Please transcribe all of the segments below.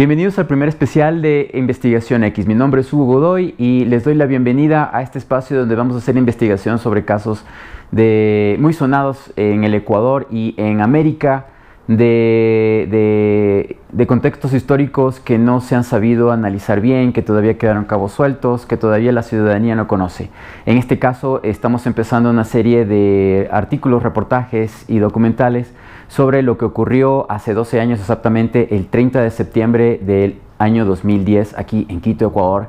Bienvenidos al primer especial de Investigación X. Mi nombre es Hugo Godoy y les doy la bienvenida a este espacio donde vamos a hacer investigación sobre casos muy sonados en el Ecuador y en América, de contextos históricos que no se han sabido analizar bien, que todavía quedaron cabos sueltos, que todavía la ciudadanía no conoce. En este caso estamos empezando una serie de artículos, reportajes y documentales sobre lo que ocurrió hace 12 años exactamente, el 30 de septiembre del año 2010, aquí en Quito, Ecuador,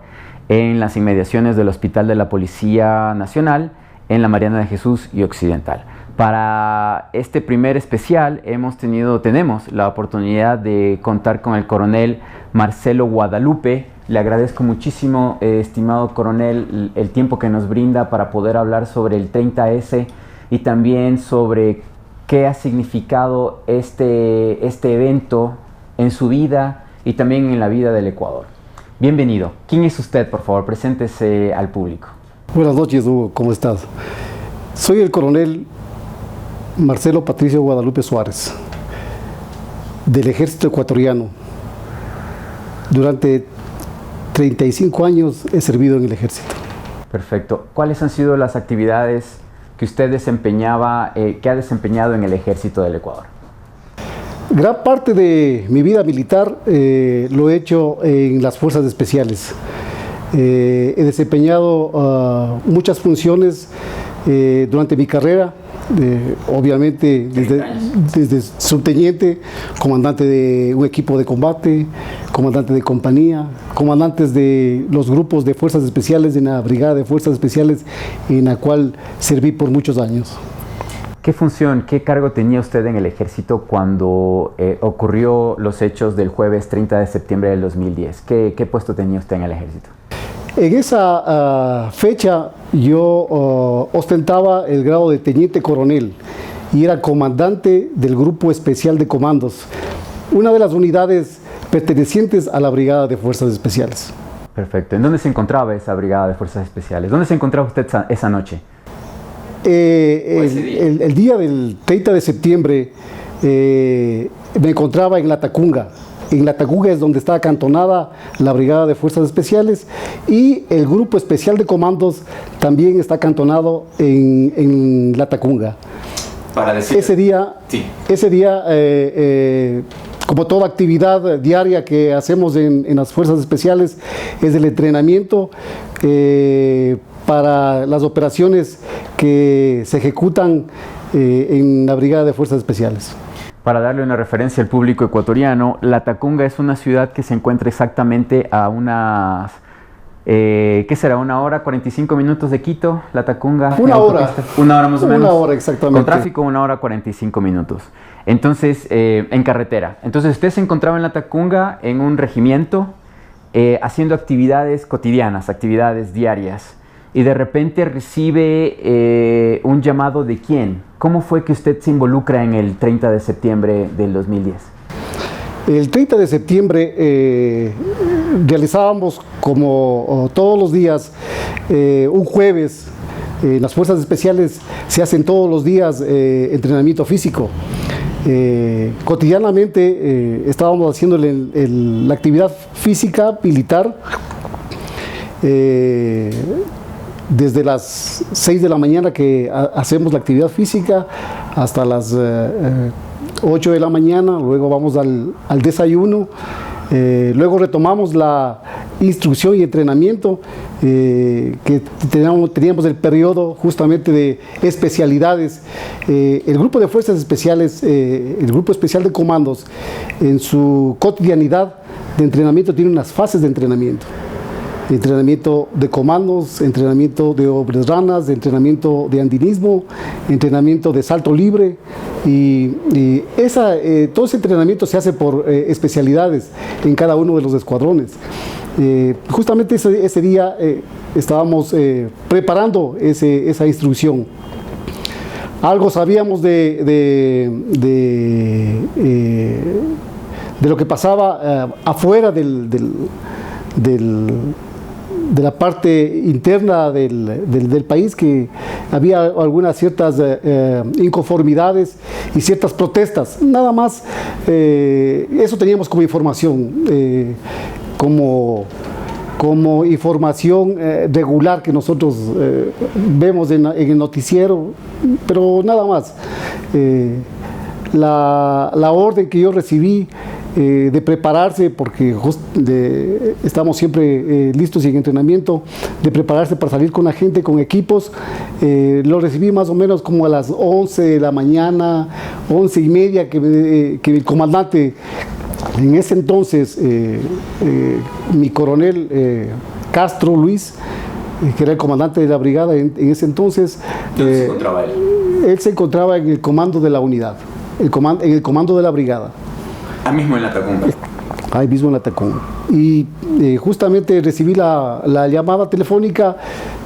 en las inmediaciones del Hospital de la Policía Nacional, en la Mariana de Jesús y Occidental. Para este primer especial tenemos la oportunidad de contar con el coronel Marcelo Guadalupe. Le agradezco muchísimo, estimado coronel, el tiempo que nos brinda para poder hablar sobre el 30S y también sobre qué ha significado este evento en su vida y también en la vida del Ecuador. Bienvenido. ¿Quién es usted, por favor? Preséntese al público. Buenas noches, Hugo. ¿Cómo estás? Soy el coronel Marcelo Patricio Guadalupe Suárez, del Ejército Ecuatoriano. Durante 35 años he servido en el Ejército. Perfecto. ¿Cuáles han sido las actividades que usted que ha desempeñado en el Ejército del Ecuador? Gran parte de mi vida militar lo he hecho en las Fuerzas Especiales. He desempeñado muchas funciones durante mi carrera, obviamente desde subteniente, comandante de un equipo de combate, comandante de compañía, comandantes de los grupos de Fuerzas Especiales, en la Brigada de Fuerzas Especiales, en la cual serví por muchos años. ¿Qué función, qué cargo tenía usted en el Ejército cuando ocurrió los hechos del jueves 30 de septiembre del 2010? ¿Qué puesto tenía usted en el Ejército? En esa fecha yo ostentaba el grado de teniente coronel y era comandante del Grupo Especial de Comandos, una de las unidades pertenecientes a la Brigada de Fuerzas Especiales. Perfecto. ¿En dónde se encontraba esa Brigada de Fuerzas Especiales? ¿Dónde se encontraba usted esa noche? El día del 30 de septiembre me encontraba en La Tacunga. En La Tacunga es donde está acantonada la Brigada de Fuerzas Especiales y el Grupo Especial de Comandos también está acantonado en La Tacunga. Para decir, ese día, como toda actividad diaria que hacemos en las Fuerzas Especiales, es el entrenamiento para las operaciones que se ejecutan en la Brigada de Fuerzas Especiales. Para darle una referencia al público ecuatoriano, La Tacunga es una ciudad que se encuentra exactamente a unas, ¿qué será? ¿1 hora, 45 minutos de Quito? La Tacunga. Una hora. 1 hora más o menos. 1 hora exactamente. Con tráfico 1 hora 45 minutos. Entonces, en carretera. Entonces usted se encontraba en La Tacunga en un regimiento haciendo actividades cotidianas, actividades diarias. Y de repente recibe un llamado ¿de quién? ¿Cómo fue que usted se involucra en el 30 de septiembre del 2010? El 30 de septiembre realizábamos, como todos los días, un jueves. Las Fuerzas Especiales se hacen todos los días entrenamiento físico. Cotidianamente estábamos haciendo la actividad física militar. Desde las 6 de la mañana que hacemos la actividad física hasta las 8 de la mañana, luego vamos al desayuno, luego retomamos la instrucción y entrenamiento, que teníamos el periodo justamente de especialidades. El Grupo de Fuerzas Especiales, el Grupo Especial de Comandos, en su cotidianidad de entrenamiento tiene unas fases de entrenamiento. Entrenamiento de comandos, entrenamiento de hombres ranas, entrenamiento de andinismo, entrenamiento de salto libre y todo ese entrenamiento se hace por especialidades en cada uno de los escuadrones. Justamente ese día estábamos preparando esa instrucción. Algo sabíamos de lo que pasaba afuera de de la parte interna del país, que había algunas ciertas inconformidades y ciertas protestas. Nada más, eso teníamos como información, como información regular que nosotros vemos en el noticiero, pero nada más. La orden que yo recibí de prepararse, porque estamos siempre listos y en entrenamiento, de prepararse para salir con la gente, con equipos, lo recibí más o menos como a las 11 de la mañana, 11:30, que el comandante, en ese entonces, mi coronel Castro Luis, que era el comandante de la brigada en ese entonces. ¿Dónde se encontraba él? Él se encontraba en el comando de la unidad, en el comando de la brigada. Ahí mismo en la Tacunga. Ahí mismo en la Tacunga. Y justamente recibí la llamada telefónica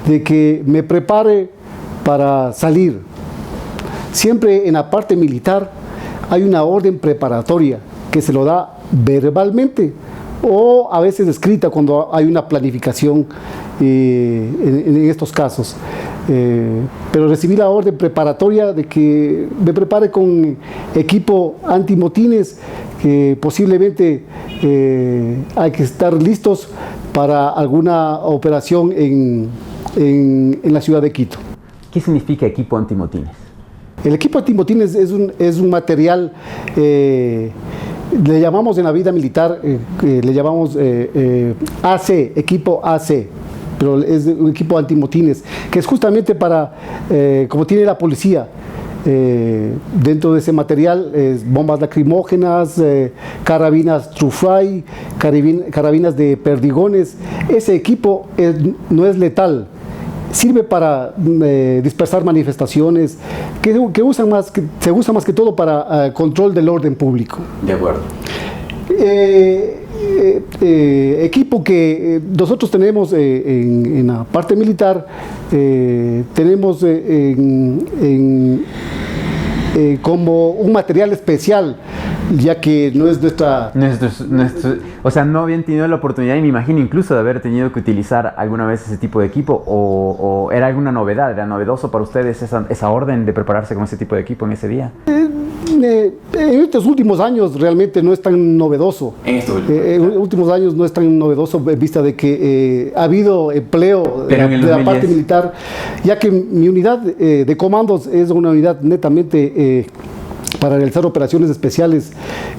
de que me prepare para salir. Siempre en la parte militar hay una orden preparatoria que se lo da verbalmente o a veces escrita cuando hay una planificación en estos casos. Pero recibí la orden preparatoria de que me prepare con equipo antimotines, que posiblemente hay que estar listos para alguna operación en la ciudad de Quito. ¿Qué significa equipo antimotines? El equipo antimotines es un material, le llamamos en la vida militar, le llamamos AC, equipo AC, pero es un equipo antimotines, que es justamente para, como tiene la policía, dentro de ese material, bombas lacrimógenas, carabinas Trufray, carabinas de perdigones. Ese equipo no es letal. Sirve para dispersar manifestaciones, que se usa más que todo para control del orden público. De acuerdo. Equipo que nosotros tenemos en la parte militar, tenemos como un material especial, ya que no es nuestra... O sea, no habían tenido la oportunidad, y me imagino incluso de haber tenido que utilizar alguna vez ese tipo de equipo, o era alguna novedad, era novedoso para ustedes esa orden de prepararse con ese tipo de equipo en ese día. En estos últimos años realmente no es tan novedoso. En últimos años no es tan novedoso, en vista de que ha habido empleo de la parte militar, ya que mi unidad de comandos es una unidad netamente para realizar operaciones especiales.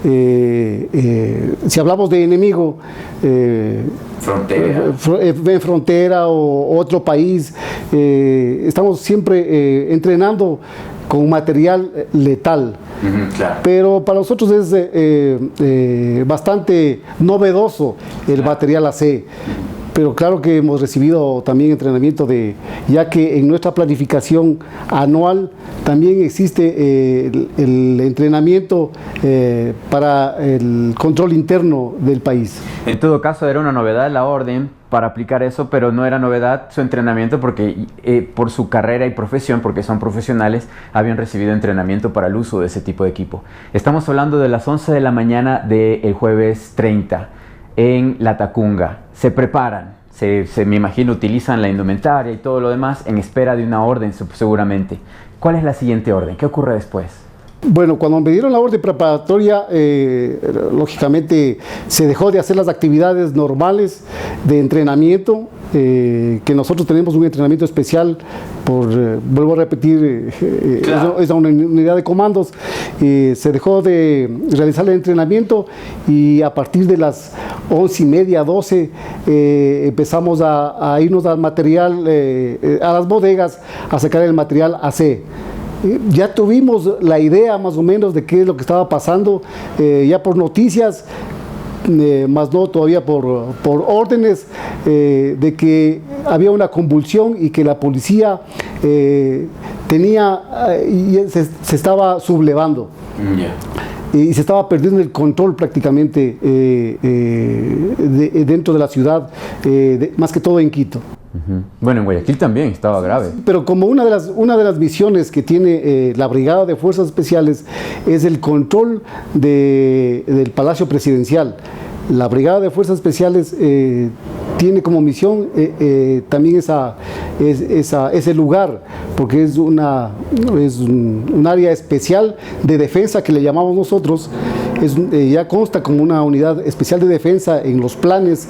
Si hablamos de enemigo, frontera o otro país, estamos siempre entrenando con material letal. Claro. Pero para nosotros es bastante novedoso el material AC. Pero claro que hemos recibido también entrenamiento ya que en nuestra planificación anual también existe el entrenamiento para el control interno del país. En todo caso era una novedad la orden para aplicar eso, pero no era novedad su entrenamiento porque por su carrera y profesión, porque son profesionales, habían recibido entrenamiento para el uso de ese tipo de equipo. Estamos hablando de las 11 de la mañana del jueves 30 en la Tacunga. Se preparan, me imagino utilizan la indumentaria y todo lo demás en espera de una orden seguramente. ¿Cuál es la siguiente orden? ¿Qué ocurre después? Bueno, cuando me dieron la orden preparatoria, lógicamente se dejó de hacer las actividades normales de entrenamiento, que nosotros tenemos un entrenamiento especial, vuelvo a repetir, claro, es una unidad de comandos. Se dejó de realizar el entrenamiento y a partir de las 11:30, 12, empezamos a irnos al material, a las bodegas, a sacar el material AC. Ya tuvimos la idea más o menos de qué es lo que estaba pasando, ya por noticias, más no todavía por órdenes, de que había una convulsión y que la policía se estaba sublevando. Y se estaba perdiendo el control prácticamente dentro de la ciudad, más que todo en Quito. Bueno, en Guayaquil también estaba grave. Pero como una de las misiones que tiene la Brigada de Fuerzas Especiales es el control del Palacio Presidencial. La Brigada de Fuerzas Especiales tiene como misión también ese lugar, porque es un área especial de defensa que le llamamos nosotros. Ya consta como una unidad especial de defensa en los planes.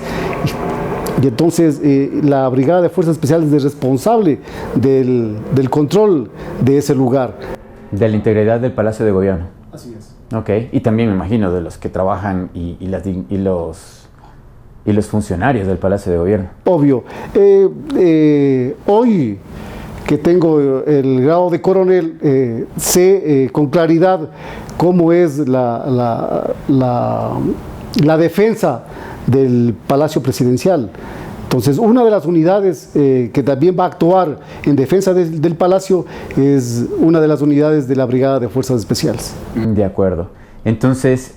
Y entonces la Brigada de Fuerzas Especiales es responsable del control de ese lugar. De la integridad del Palacio de Gobierno. Así es. Ok, y también me imagino de los que trabajan y los funcionarios del Palacio de Gobierno. Obvio. Hoy que tengo el grado de coronel, sé con claridad cómo es la defensa del Palacio Presidencial. Entonces, una de las unidades que también va a actuar en defensa del Palacio es una de las unidades de la Brigada de Fuerzas Especiales. De acuerdo. Entonces,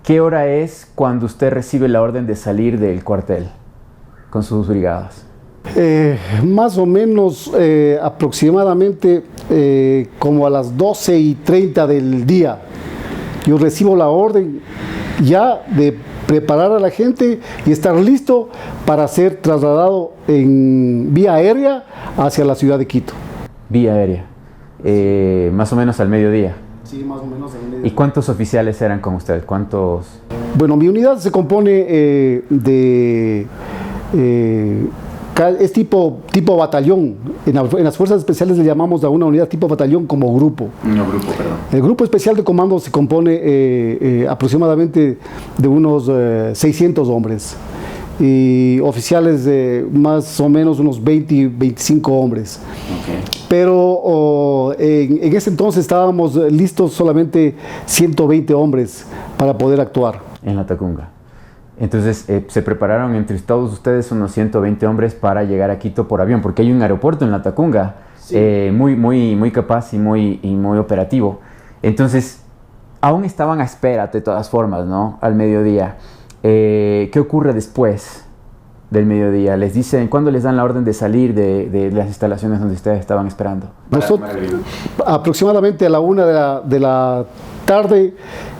¿qué hora es cuando usted recibe la orden de salir del cuartel con sus brigadas? Más o menos aproximadamente como a las 12:30 del día. Yo recibo la orden ya de preparar a la gente y estar listo para ser trasladado en vía aérea hacia la ciudad de Quito. Vía aérea, más o menos al mediodía. Sí, más o menos al mediodía. ¿Y cuántos oficiales eran con usted? ¿Cuántos? Bueno, mi unidad se compone es tipo batallón. En las fuerzas especiales le llamamos a una unidad tipo batallón como grupo. No, grupo, perdón. El grupo especial de comando se compone aproximadamente de unos 600 hombres y oficiales de más o menos unos 20, 25 hombres. Okay. Pero en ese entonces estábamos listos solamente 120 hombres para poder actuar. En la Tacunga. Entonces, se prepararon entre todos ustedes unos 120 hombres para llegar a Quito por avión, porque hay un aeropuerto en la Tacunga, sí. Muy capaz y muy operativo. Entonces, aún estaban a espera de todas formas, ¿no? Al mediodía. ¿Qué ocurre después del mediodía? ¿Les dicen cuándo les dan la orden de salir de las instalaciones donde ustedes estaban esperando? Nosotros, aproximadamente a la 1 de la tarde,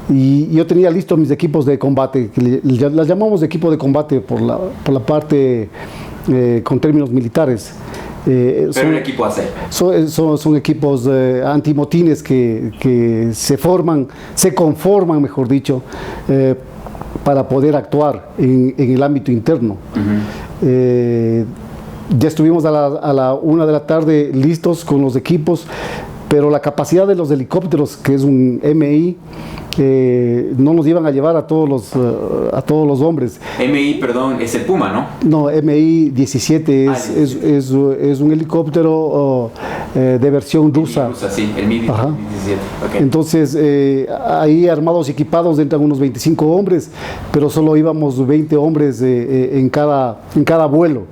y yo tenía listos mis equipos de combate, que las llamamos de equipo de combate por la parte con términos militares. Pero un equipo AC. Son equipos antimotines que se conforman, mejor dicho, para poder actuar en el ámbito interno. Ya estuvimos a la 1 de la tarde listos con los equipos, pero la capacidad de los helicópteros, que es un MI, no nos iban a llevar a todos los hombres. MI, perdón, es el Puma, ¿no? No, MI-17 es un helicóptero de versión rusa. Sí, el Mi-17. Okay. Entonces, ahí armados y equipados entran unos 25 hombres, pero solo íbamos 20 hombres en cada vuelo.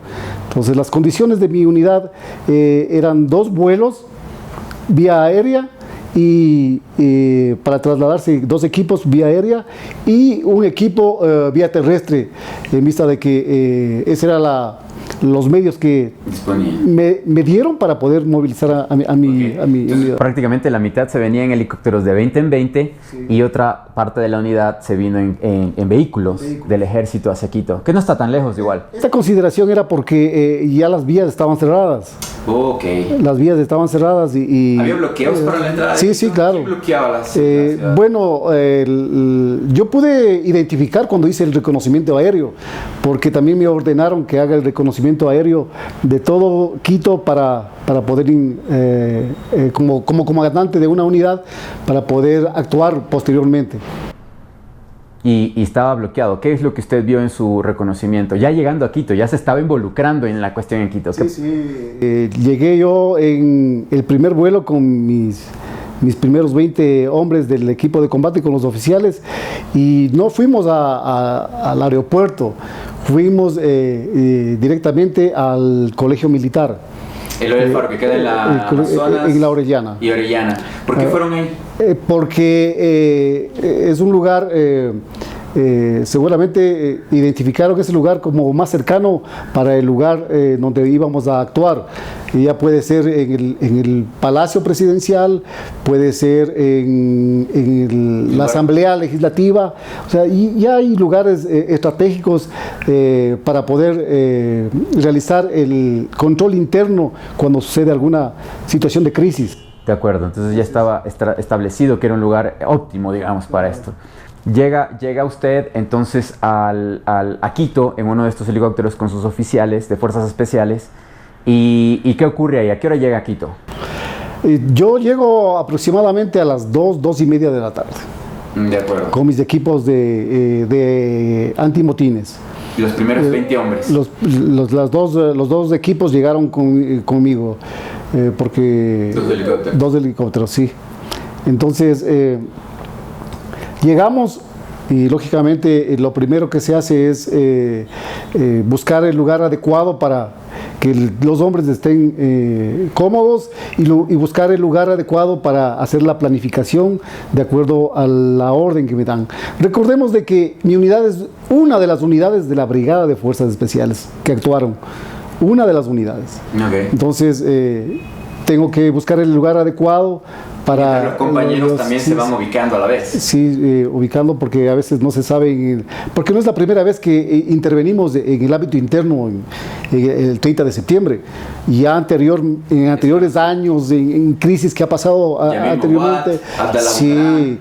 Entonces, las condiciones de mi unidad eran 2 vuelos vía aérea y para trasladarse 2 equipos vía aérea y un equipo vía terrestre, en vista de que ese era los medios que me dieron para poder movilizar a mi Entonces, unidad. Prácticamente la mitad se venía en helicópteros de 20 en 20, sí. Y otra parte de la unidad se vino en vehículos del ejército hacia Quito, que no está tan lejos igual. Esta consideración era porque ya las vías estaban cerradas. Okay. Las vías estaban cerradas y ¿había bloqueos para la entrada? Sí, sí, claro. ¿Quién bloqueaba las bueno, yo pude identificar cuando hice el reconocimiento aéreo, porque también me ordenaron que haga el reconocimiento aéreo de todo Quito para poder, como comandante de una unidad, para poder actuar posteriormente. Y estaba bloqueado. ¿Qué es lo que usted vio en su reconocimiento? Ya llegando a Quito, ya se estaba involucrando en la cuestión en Quito. Sí, sí. Llegué yo en el primer vuelo con mis primeros 20 hombres del equipo de combate con los oficiales y no fuimos al aeropuerto, fuimos directamente al colegio militar. El Faro, que queda en la Amazonas en la Orellana. Y Orellana. ¿Por qué fueron ahí? Porque es un lugar seguramente identificaron ese lugar como más cercano para el lugar donde íbamos a actuar. Ya puede ser en el Palacio Presidencial, puede ser en la Asamblea Legislativa, o sea, y ya hay lugares estratégicos para poder realizar el control interno cuando sucede alguna situación de crisis. De acuerdo, entonces ya estaba establecido que era un lugar óptimo, digamos, para esto. Llega usted entonces a Quito en uno de estos helicópteros con sus oficiales de fuerzas especiales. ¿Y qué ocurre ahí? ¿A qué hora llega a Quito? Yo llego aproximadamente a las 2:30 de la tarde. De acuerdo. Con mis equipos de antimotines. ¿Y los primeros 20 hombres? Los dos equipos llegaron conmigo, porque... Dos helicópteros, sí. Entonces, llegamos y lógicamente lo primero que se hace es buscar el lugar adecuado para que los hombres estén cómodos y buscar el lugar adecuado para hacer la planificación de acuerdo a la orden que me dan. Recordemos de que mi unidad es una de las unidades de la Brigada de Fuerzas Especiales que actuaron, una de las unidades. Okay. Entonces tengo que buscar el lugar adecuado para... Los compañeros también se van ubicando a la vez. Sí, ubicando, porque a veces no se sabe, porque no es la primera vez que intervenimos en el ámbito interno el 30 de septiembre. Ya en anteriores años, en crisis que ha pasado anteriormente, sí,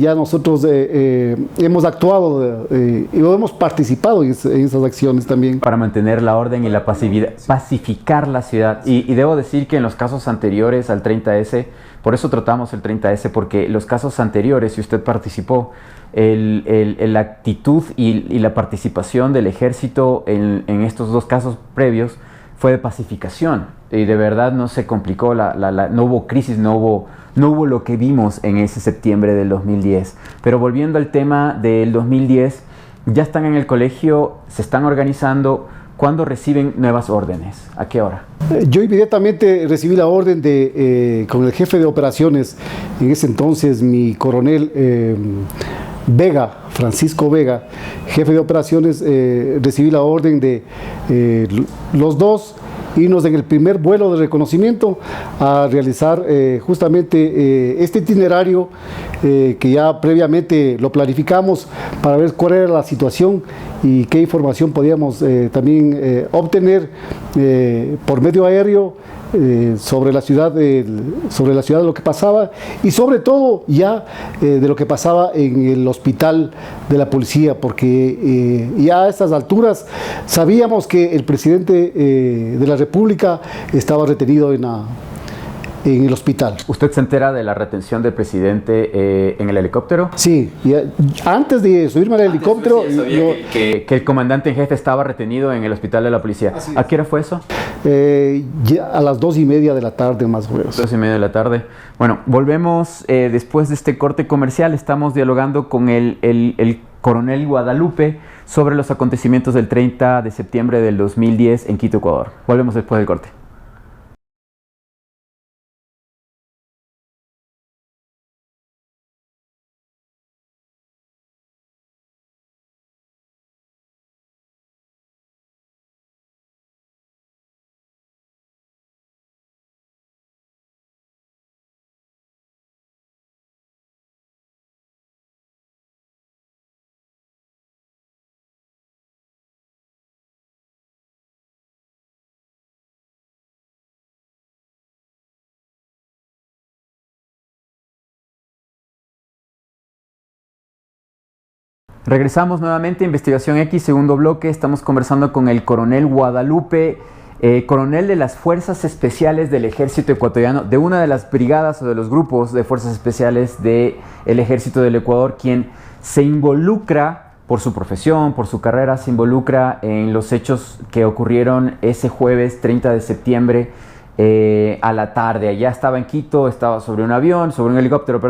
ya nosotros hemos actuado y hemos participado en esas acciones también. Para mantener la orden y la pacificar la ciudad. Y debo decir que en los casos anteriores al 30S, por eso tratamos el 30S, porque los casos anteriores, si usted participó, la actitud y la participación del ejército en estos dos casos previos fue de pacificación, y de verdad no se complicó, no hubo crisis, no hubo lo que vimos en ese septiembre del 2010. Pero volviendo al tema del 2010, ya están en el colegio, se están organizando. ¿Cuándo reciben nuevas órdenes? ¿A qué hora? Yo inmediatamente recibí la orden con el jefe de operaciones, en ese entonces mi coronel Vega, Francisco Vega, jefe de operaciones. Recibí la orden de los dos irnos en el primer vuelo de reconocimiento a realizar justamente este itinerario que ya previamente lo planificamos para ver cuál era la situación y qué información podíamos también obtener por medio aéreo sobre la ciudad de lo que pasaba, y sobre todo ya de lo que pasaba en el hospital de la policía, porque ya a estas alturas sabíamos que el presidente de la República estaba retenido en el hospital. ¿Usted se entera de la retención del presidente en el helicóptero? Sí, antes de subirme al helicóptero... Que el comandante en jefe estaba retenido en el hospital de la policía. ¿A qué hora fue eso? Ya a las 2:30 de la tarde, más o menos. 2:30 de la tarde. Bueno, volvemos después de este corte comercial. Estamos dialogando con el coronel Guadalupe sobre los acontecimientos del 30 de septiembre del 2010 en Quito, Ecuador. Volvemos después del corte. Regresamos nuevamente a Investigación X, segundo bloque. Estamos conversando con el coronel Guadalupe, coronel de las Fuerzas Especiales del Ejército Ecuatoriano, de una de las brigadas o de los grupos de Fuerzas Especiales del Ejército del Ecuador, quien se involucra por su profesión, por su carrera, se involucra en los hechos que ocurrieron ese jueves 30 de septiembre a la tarde. Allá estaba en Quito, estaba sobre un helicóptero,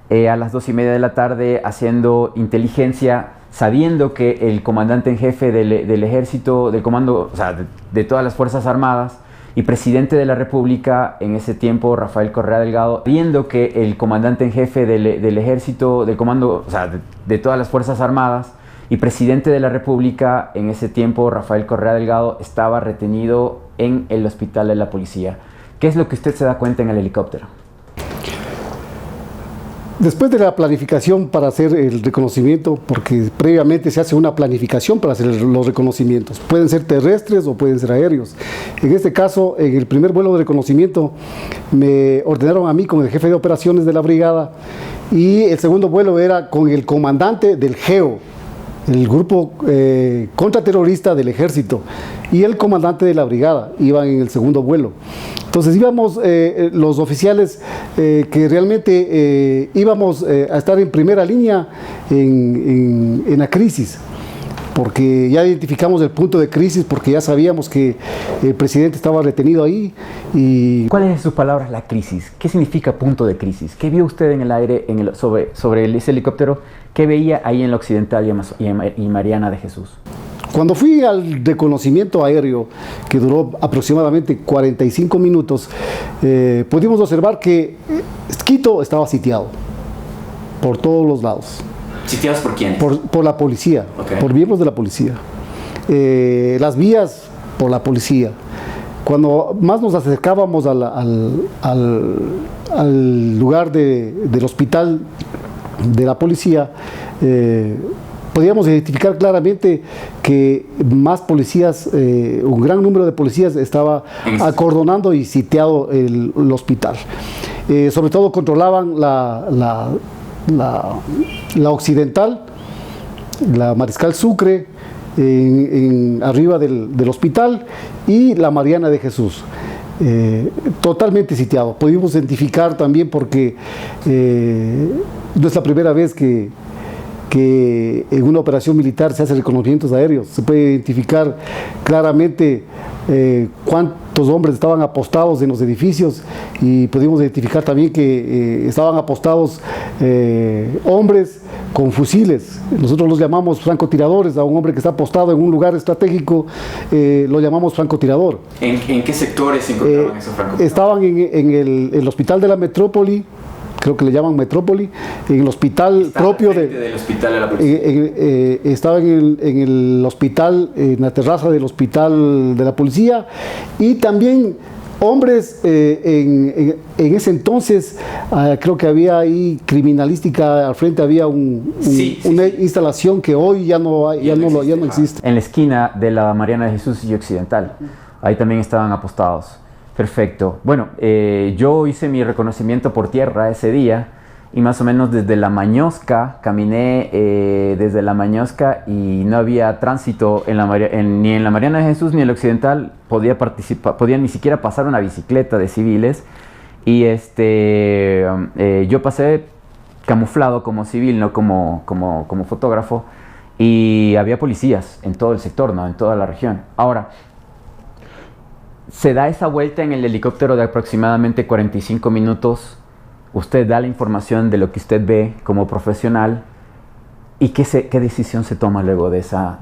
a las 2:30 de la tarde haciendo inteligencia, sabiendo que el comandante en jefe del ejército, del comando, o sea, de todas las Fuerzas Armadas, y presidente de la República en ese tiempo, Rafael Correa Delgado, viendo que el comandante en jefe del ejército, del comando, o sea, de todas las Fuerzas Armadas, y presidente de la República en ese tiempo, Rafael Correa Delgado, estaba retenido en el hospital de la policía. ¿Qué es lo que usted se da cuenta en el helicóptero? Después de la planificación para hacer el reconocimiento, porque previamente se hace una planificación para hacer los reconocimientos, pueden ser terrestres o pueden ser aéreos. En este caso, en el primer vuelo de reconocimiento, me ordenaron a mí con el jefe de operaciones de la brigada, y el segundo vuelo era con el comandante del GEO, el grupo contraterrorista del ejército, y el comandante de la brigada iban en el segundo vuelo. Entonces íbamos los oficiales que realmente íbamos a estar en primera línea en la crisis, porque ya identificamos el punto de crisis, porque ya sabíamos que el presidente estaba retenido ahí. Y ¿cuál es en sus palabras la crisis? ¿Qué significa punto de crisis? ¿Qué vio usted en el aire sobre ese helicóptero? ¿Qué veía ahí en la Occidental y Mariana de Jesús? Cuando fui al reconocimiento aéreo, que duró aproximadamente 45 minutos, pudimos observar que Quito estaba sitiado por todos los lados. ¿Sitiados por quiénes? Por la policía, okay, por miembros de la policía. Las vías, por la policía. Cuando más nos acercábamos al lugar del hospital de la policía, podíamos identificar claramente que más policías, un gran número de policías estaba acordonando y sitiado el hospital. Sobre todo controlaban la Occidental, la Mariscal Sucre, arriba del hospital, y la Mariana de Jesús. Totalmente sitiado. Pudimos identificar también, porque no es la primera vez que en una operación militar se hacen reconocimientos aéreos. Se puede identificar claramente cuántos hombres estaban apostados en los edificios, y pudimos identificar también que estaban apostados hombres con fusiles. Nosotros los llamamos francotiradores. A un hombre que está apostado en un lugar estratégico lo llamamos francotirador. ¿En qué sectores se encontraban esos francotiradores? Estaban en el hospital de la metrópoli, creo que le llaman metrópoli, en el hospital propio del hospital de la policía. Estaba en el hospital, en la terraza del hospital de la policía, y también hombres en ese entonces, creo que había ahí criminalística, al frente había una instalación que hoy ya no existe. En la esquina de la Mariana de Jesús y Occidental, ahí también estaban apostados. Perfecto. Bueno, yo hice mi reconocimiento por tierra ese día, y más o menos desde La Mañosca, caminé desde La Mañosca, y no había tránsito ni en la Mariana de Jesús ni en el Occidental. Podía ni siquiera pasar una bicicleta de civiles, y yo pasé camuflado como civil, no como fotógrafo, y había policías en todo el sector, ¿no? En toda la región. Ahora, se da esa vuelta en el helicóptero de aproximadamente 45 minutos. Usted da la información de lo que usted ve como profesional, y qué decisión se toma luego de esa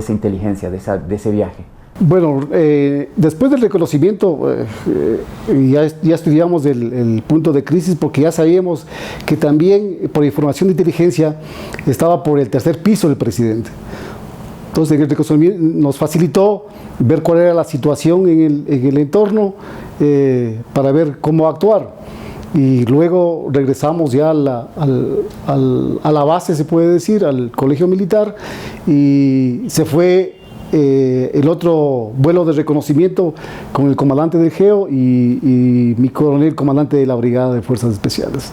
inteligencia, de ese viaje. Bueno, después del reconocimiento ya estudiamos el punto de crisis, porque ya sabíamos que también por información de inteligencia estaba por el tercer piso del presidente. Entonces el reconocimiento nos facilitó ver cuál era la situación en el entorno, para ver cómo actuar. Y luego regresamos ya a la base, se puede decir, al colegio militar, y se fue el otro vuelo de reconocimiento con el comandante del GEO y mi coronel, comandante de la Brigada de Fuerzas Especiales.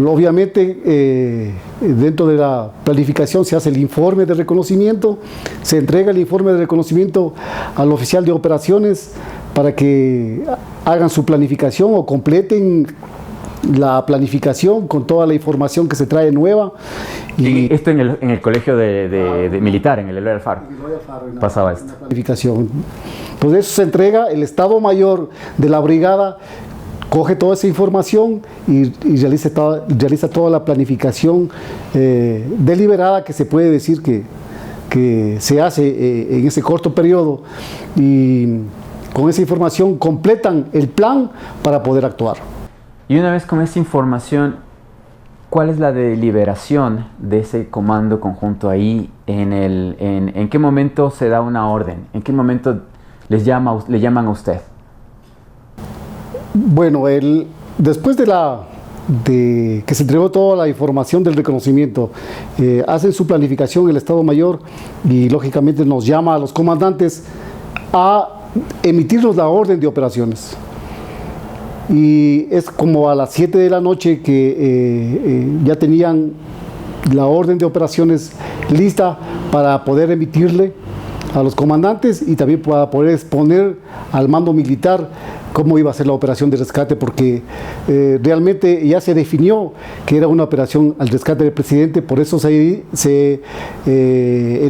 Obviamente, dentro de la planificación se hace el informe de reconocimiento, se entrega el informe de reconocimiento al oficial de operaciones para que hagan su planificación o completen la planificación con toda la información que se trae nueva. Y esto en el colegio de militar, en el Eloy Alfaro, pasaba esto. Planificación. Pues eso se entrega, el Estado Mayor de la Brigada coge toda esa información y realiza toda la planificación deliberada, que se puede decir que se hace en ese corto periodo, y con esa información completan el plan para poder actuar. Y una vez con esa información, ¿cuál es la deliberación de ese comando conjunto ahí? ¿En qué momento se da una orden? ¿En qué momento le llaman a usted? Bueno, después de que se entregó toda la información del reconocimiento, hacen su planificación el Estado Mayor y lógicamente nos llama a los comandantes a emitirnos la orden de operaciones. Y es como a las 7 de la noche que ya tenían la orden de operaciones lista para poder emitirle a los comandantes y también para poder exponer al mando militar cómo iba a ser la operación de rescate, porque realmente ya se definió que era una operación al rescate del presidente. Por eso en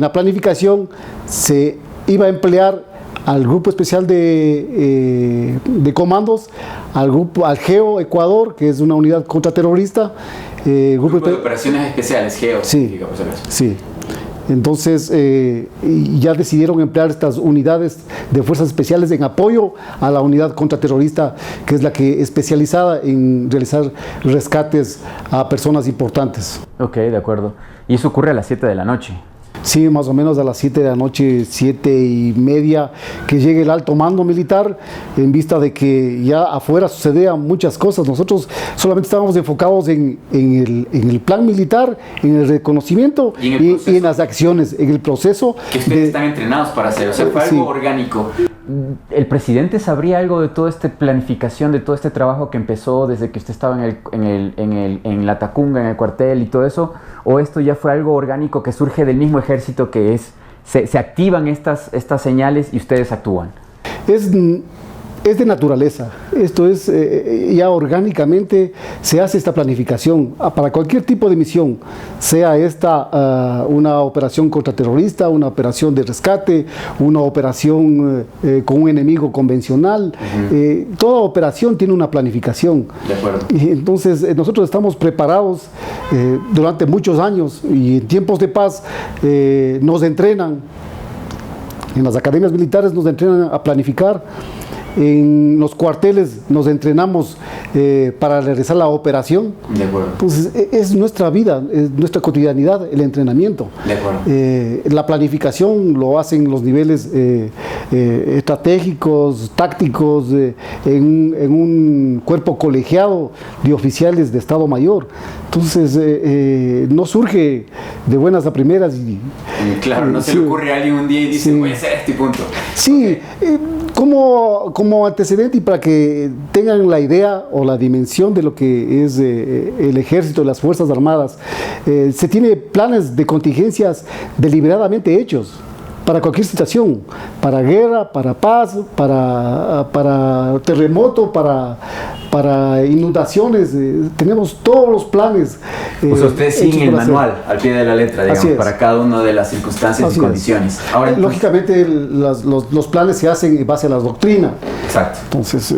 la planificación se iba a emplear al Grupo Especial de Comandos, al GEO Ecuador, que es una unidad contraterrorista. Grupo de Operaciones Especiales, GEO. Sí, sí. Entonces ya decidieron emplear estas unidades de fuerzas especiales en apoyo a la unidad contraterrorista, que es la que especializada en realizar rescates a personas importantes. Ok, de acuerdo. Y eso ocurre a las 7 de la noche. Sí, más o menos a las 7 de la noche, 7:30, que llegue el alto mando militar, en vista de que ya afuera sucedían muchas cosas. Nosotros solamente estábamos enfocados en el plan militar, en el reconocimiento y en las acciones, en el proceso. Que ustedes están entrenados para hacer, o sea, fue algo orgánico. ¿El presidente sabría algo de toda esta planificación, de todo este trabajo que empezó desde que usted estaba en la Tacunga, en el cuartel y todo eso? ¿O esto ya fue algo orgánico que surge del mismo ejército, que se activan estas señales y ustedes actúan? Es de naturaleza. Esto es, ya orgánicamente se hace esta planificación para cualquier tipo de misión, sea esta una operación contraterrorista, una operación de rescate, una operación con un enemigo convencional. Toda operación tiene una planificación. De acuerdo. Y entonces nosotros estamos preparados durante muchos años, y en tiempos de paz nos entrenan, en las academias militares nos entrenan a planificar. En los cuarteles nos entrenamos para realizar la operación. De acuerdo. Entonces es nuestra vida, es nuestra cotidianidad el entrenamiento. De acuerdo. La planificación lo hacen los niveles estratégicos, tácticos, en un cuerpo colegiado de oficiales de Estado Mayor. Entonces no surge de buenas a primeras. Claro, no se le ocurre a alguien un día y dice, voy a hacer este punto. Sí, como antecedente y para que tengan la idea o la dimensión de lo que es el ejército y las Fuerzas Armadas, se tiene planes de contingencias deliberadamente hechos para cualquier situación, para guerra, para paz, para terremoto, para inundaciones. Tenemos todos los planes. Pues ustedes siguen el manual al pie de la letra, digamos, para cada una de las circunstancias y condiciones. Ahora, lógicamente los planes se hacen en base a la doctrina. Exacto. Entonces,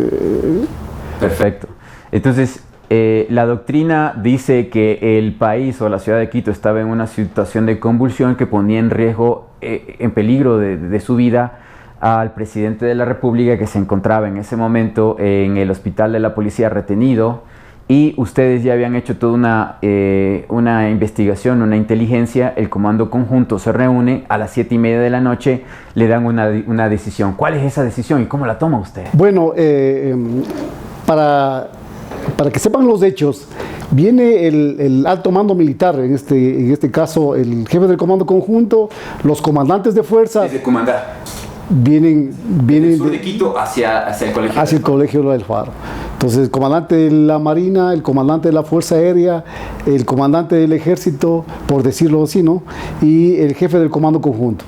perfecto. Entonces, la doctrina dice que el país o la ciudad de Quito estaba en una situación de convulsión que ponía en riesgo, en peligro de su vida, al presidente de la República, que se encontraba en ese momento en el hospital de la policía retenido, y ustedes ya habían hecho toda una investigación, una inteligencia. El comando conjunto se reúne a las 7:30 de la noche, le dan una decisión. ¿Cuál es esa decisión y cómo la toma usted? Bueno, para que sepan los hechos, viene el alto mando militar, en este caso el jefe del comando conjunto, los comandantes de fuerzas. Desde comandar. Vienen del sur de Quito hacia el colegio. Hacia el colegio del Faro. Entonces, el comandante de la Marina, el comandante de la Fuerza Aérea, el comandante del Ejército, por decirlo así, ¿no? Y el jefe del comando conjunto,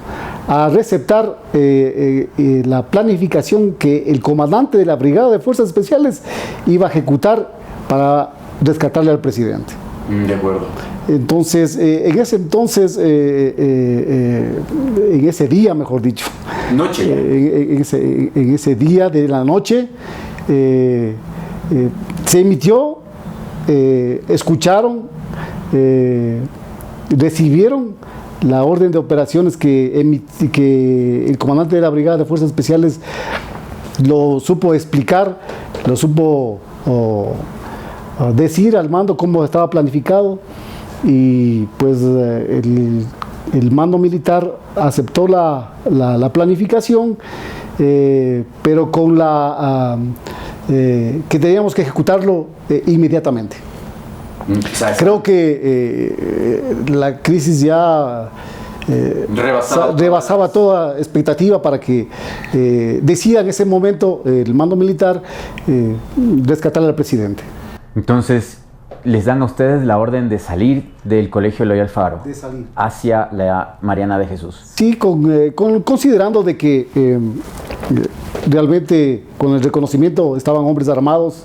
a receptar la planificación que el comandante de la Brigada de Fuerzas Especiales iba a ejecutar para rescatarle al presidente. De acuerdo. Entonces, en ese día, mejor dicho, noche, en ese día de la noche, se emitió, escucharon, recibieron la orden de operaciones que el comandante de la Brigada de Fuerzas Especiales lo supo explicar, lo supo decir al mando cómo estaba planificado, y pues el mando militar aceptó la planificación, pero con que teníamos que ejecutarlo inmediatamente. Creo que la crisis ya rebasaba toda expectativa para que decida en ese momento el mando militar rescatar al presidente. Entonces, les dan a ustedes la orden de salir del Colegio Eloy Alfaro hacia la Mariana de Jesús. Sí, considerando de que realmente con el reconocimiento estaban hombres armados,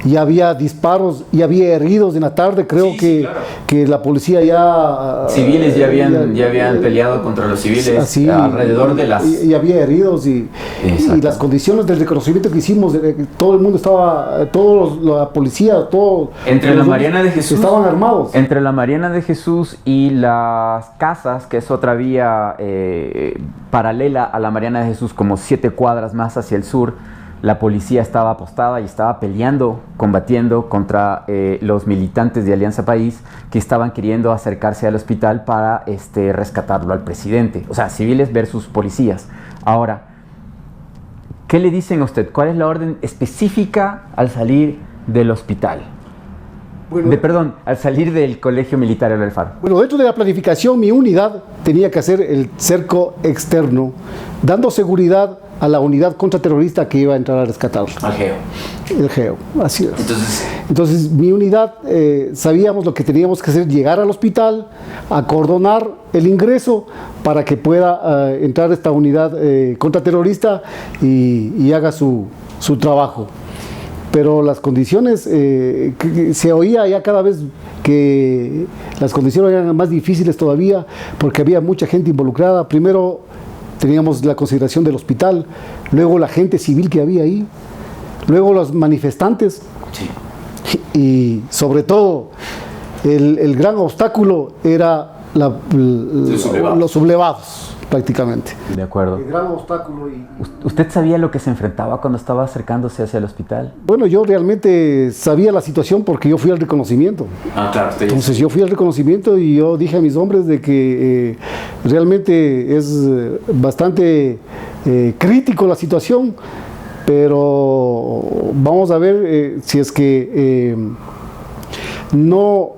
y había disparos y había heridos en la tarde. Creo que la policía ya... Civiles ya habían peleado contra los civiles así, alrededor de las... Y había heridos y las condiciones del reconocimiento que hicimos, todo el mundo estaba, la policía, todo... Entre la Mariana de Jesús... Estaban armados. Entre la Mariana de Jesús y las Casas, que es otra vía paralela a la Mariana de Jesús, como 7 cuadras más hacia el sur, la policía estaba apostada y estaba peleando, combatiendo contra los militantes de Alianza País que estaban queriendo acercarse al hospital para rescatarlo al presidente. O sea, civiles versus policías. Ahora, ¿qué le dicen a usted? ¿Cuál es la orden específica al salir del hospital? Bueno, al salir del Colegio Militar Eloy Alfaro. Bueno, dentro de la planificación, mi unidad tenía que hacer el cerco externo, dando seguridad a la unidad contraterrorista que iba a entrar a rescatar. Al GEO. El GEO, así es. Entonces mi unidad, sabíamos lo que teníamos que hacer: llegar al hospital, acordonar el ingreso para que pueda entrar esta unidad contraterrorista y haga su trabajo. Pero las condiciones, se oía ya cada vez que las condiciones eran más difíciles todavía, porque había mucha gente involucrada. Primero teníamos la consideración del hospital, luego la gente civil que había ahí, luego los manifestantes, y sobre todo el gran obstáculo era los sublevados, prácticamente. De acuerdo. El gran obstáculo. ¿Usted sabía lo que se enfrentaba cuando estaba acercándose hacia el hospital? Bueno, yo realmente sabía la situación porque yo fui al reconocimiento. Claro. Entonces yo fui al reconocimiento y yo dije a mis hombres de que realmente es bastante crítico la situación, pero vamos a ver si es que no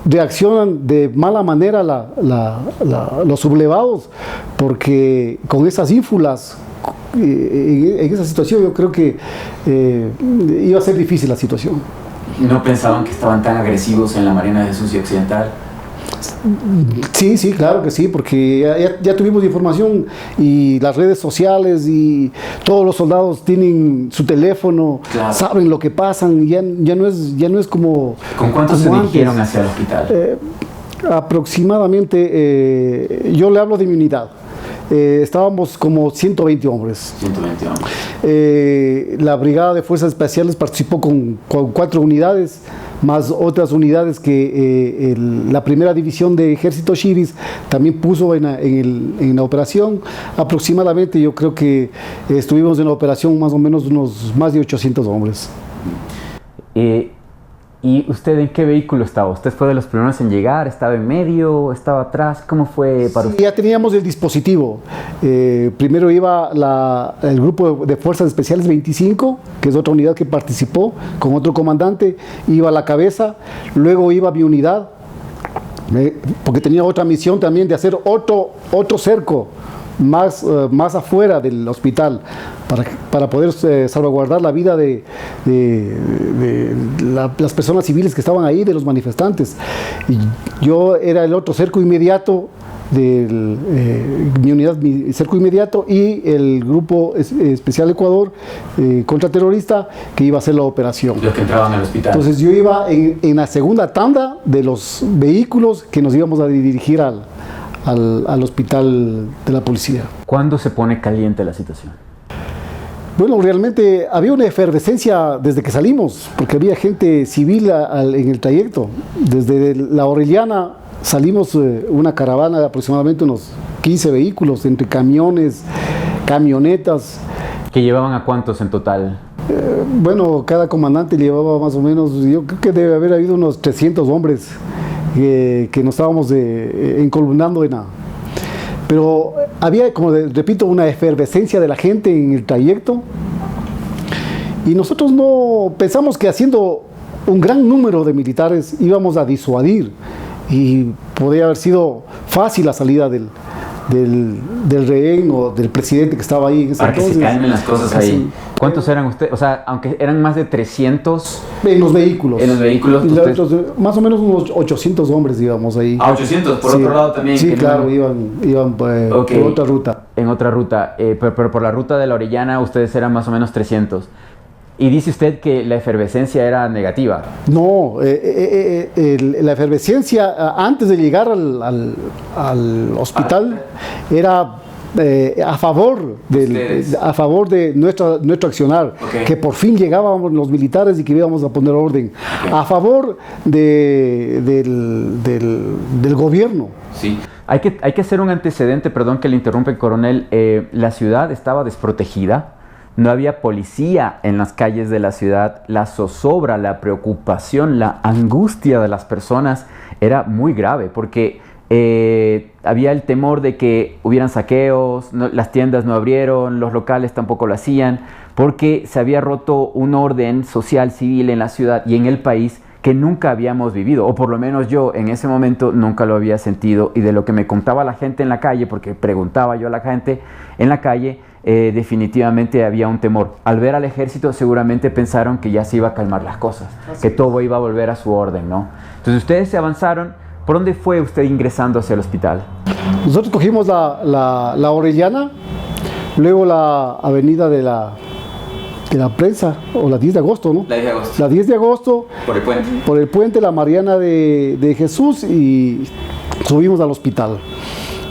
reaccionan de mala manera los sublevados, porque con esas ínfulas, en esa situación, yo creo que iba a ser difícil la situación. ¿No pensaban que estaban tan agresivos en la Mariana de Jesús y Occidental? Sí, claro que sí, porque ya tuvimos información, y las redes sociales y todos los soldados tienen su teléfono, claro, saben lo que pasan, ya no es como... ¿Con cuántos se dirigieron hacia el hospital? Aproximadamente, yo le hablo de mi unidad. Estábamos como 120 hombres. 120 hombres. La Brigada de Fuerzas Especiales participó con 4 unidades, más otras unidades que la primera división de Ejército Shiris también puso en la operación. Aproximadamente, yo creo que estuvimos en la operación más o menos más de 800 hombres. ¿Y usted en qué vehículo estaba? ¿Usted fue de los primeros en llegar? ¿Estaba en medio? ¿Estaba atrás? ¿Cómo fue para usted? Ya teníamos el dispositivo. Primero iba el grupo de Fuerzas Especiales 25, que es otra unidad que participó, con otro comandante. Iba a la cabeza, luego iba mi unidad, porque tenía otra misión también de hacer otro cerco más afuera del hospital, para poder salvaguardar la vida de las personas civiles que estaban ahí, de los manifestantes. Y yo era el otro cerco inmediato mi unidad, mi cerco inmediato, y el grupo especial Ecuador contraterrorista, que iba a hacer la operación. Los que entraban al hospital. Entonces yo iba en la segunda tanda de los vehículos que nos íbamos a dirigir al hospital de la policía. ¿Cuándo se pone caliente la situación? Bueno, realmente había una efervescencia desde que salimos, porque había gente civil en el trayecto. Desde la Orellana salimos una caravana de aproximadamente unos 15 vehículos, entre camiones, camionetas, ¿Que llevaban a cuántos en total? Bueno, cada comandante llevaba más o menos, yo creo que debe haber habido unos 300 hombres que nos estábamos encolumnando en la... Pero había, como repito, una efervescencia de la gente en el trayecto y nosotros no pensamos que haciendo un gran número de militares íbamos a disuadir y podría haber sido fácil la salida del rehén o del presidente que estaba ahí en ese para entonces. Que se calmen las cosas ahí. ¿Cuántos eran ustedes? O sea, aunque eran más de 300... En los vehículos. En los vehículos. Más o menos unos 800 hombres, digamos, ahí. Ah, 800, por sí. otro lado también. Sí, claro, iban okay. por otra ruta. En otra ruta, pero por la ruta de la Orellana ustedes eran más o menos 300. Y dice usted que la efervescencia era negativa. No, la efervescencia antes de llegar al hospital era a favor de nuestro accionar, okay. Que por fin llegábamos los militares y que íbamos a poner orden, okay. A favor del gobierno. Sí. Hay que hacer un antecedente, perdón que le interrumpe, coronel. La ciudad estaba desprotegida. No había policía en las calles de la ciudad. La zozobra, la preocupación, la angustia de las personas era muy grave porque había el temor de que hubieran saqueos, las tiendas no abrieron, los locales tampoco lo hacían, porque se había roto un orden social, civil en la ciudad y en el país que nunca habíamos vivido, o por lo menos yo en ese momento nunca lo había sentido. Y de lo que me contaba la gente en la calle, porque preguntaba yo a la gente en la calle, definitivamente había un temor. Al ver al ejército seguramente pensaron que ya se iba a calmar las cosas, que todo iba a volver a su orden, ¿no? Entonces ustedes se avanzaron. ¿Por dónde fue usted ingresando hacia el hospital? Nosotros cogimos la Orellana, luego la avenida de la Prensa, o la 10 de agosto, ¿no? La 10 de agosto. La 10 de agosto. Por el puente. Por el puente, la Mariana de Jesús, y subimos al hospital.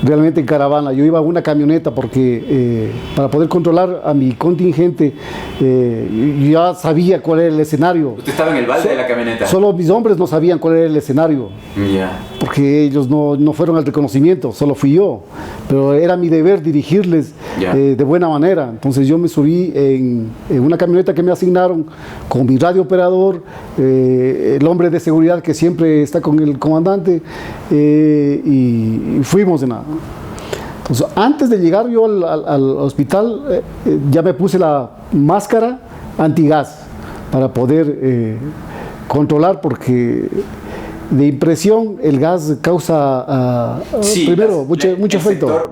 Realmente en caravana. Yo iba a una camioneta porque para poder controlar a mi contingente, yo ya sabía cuál era el escenario. ¿Usted estaba en el balde de la camioneta? Solo mis hombres no sabían cuál era el escenario. Yeah. Porque ellos no fueron al reconocimiento, solo fui yo. Pero era mi deber dirigirles de buena manera. Entonces yo me subí en una camioneta que me asignaron con mi radioperador, el hombre de seguridad que siempre está con el comandante, y fuimos en la... Entonces, antes de llegar yo al hospital, ya me puse la máscara antigas para poder controlar, porque de impresión el gas causa primero mucho efecto.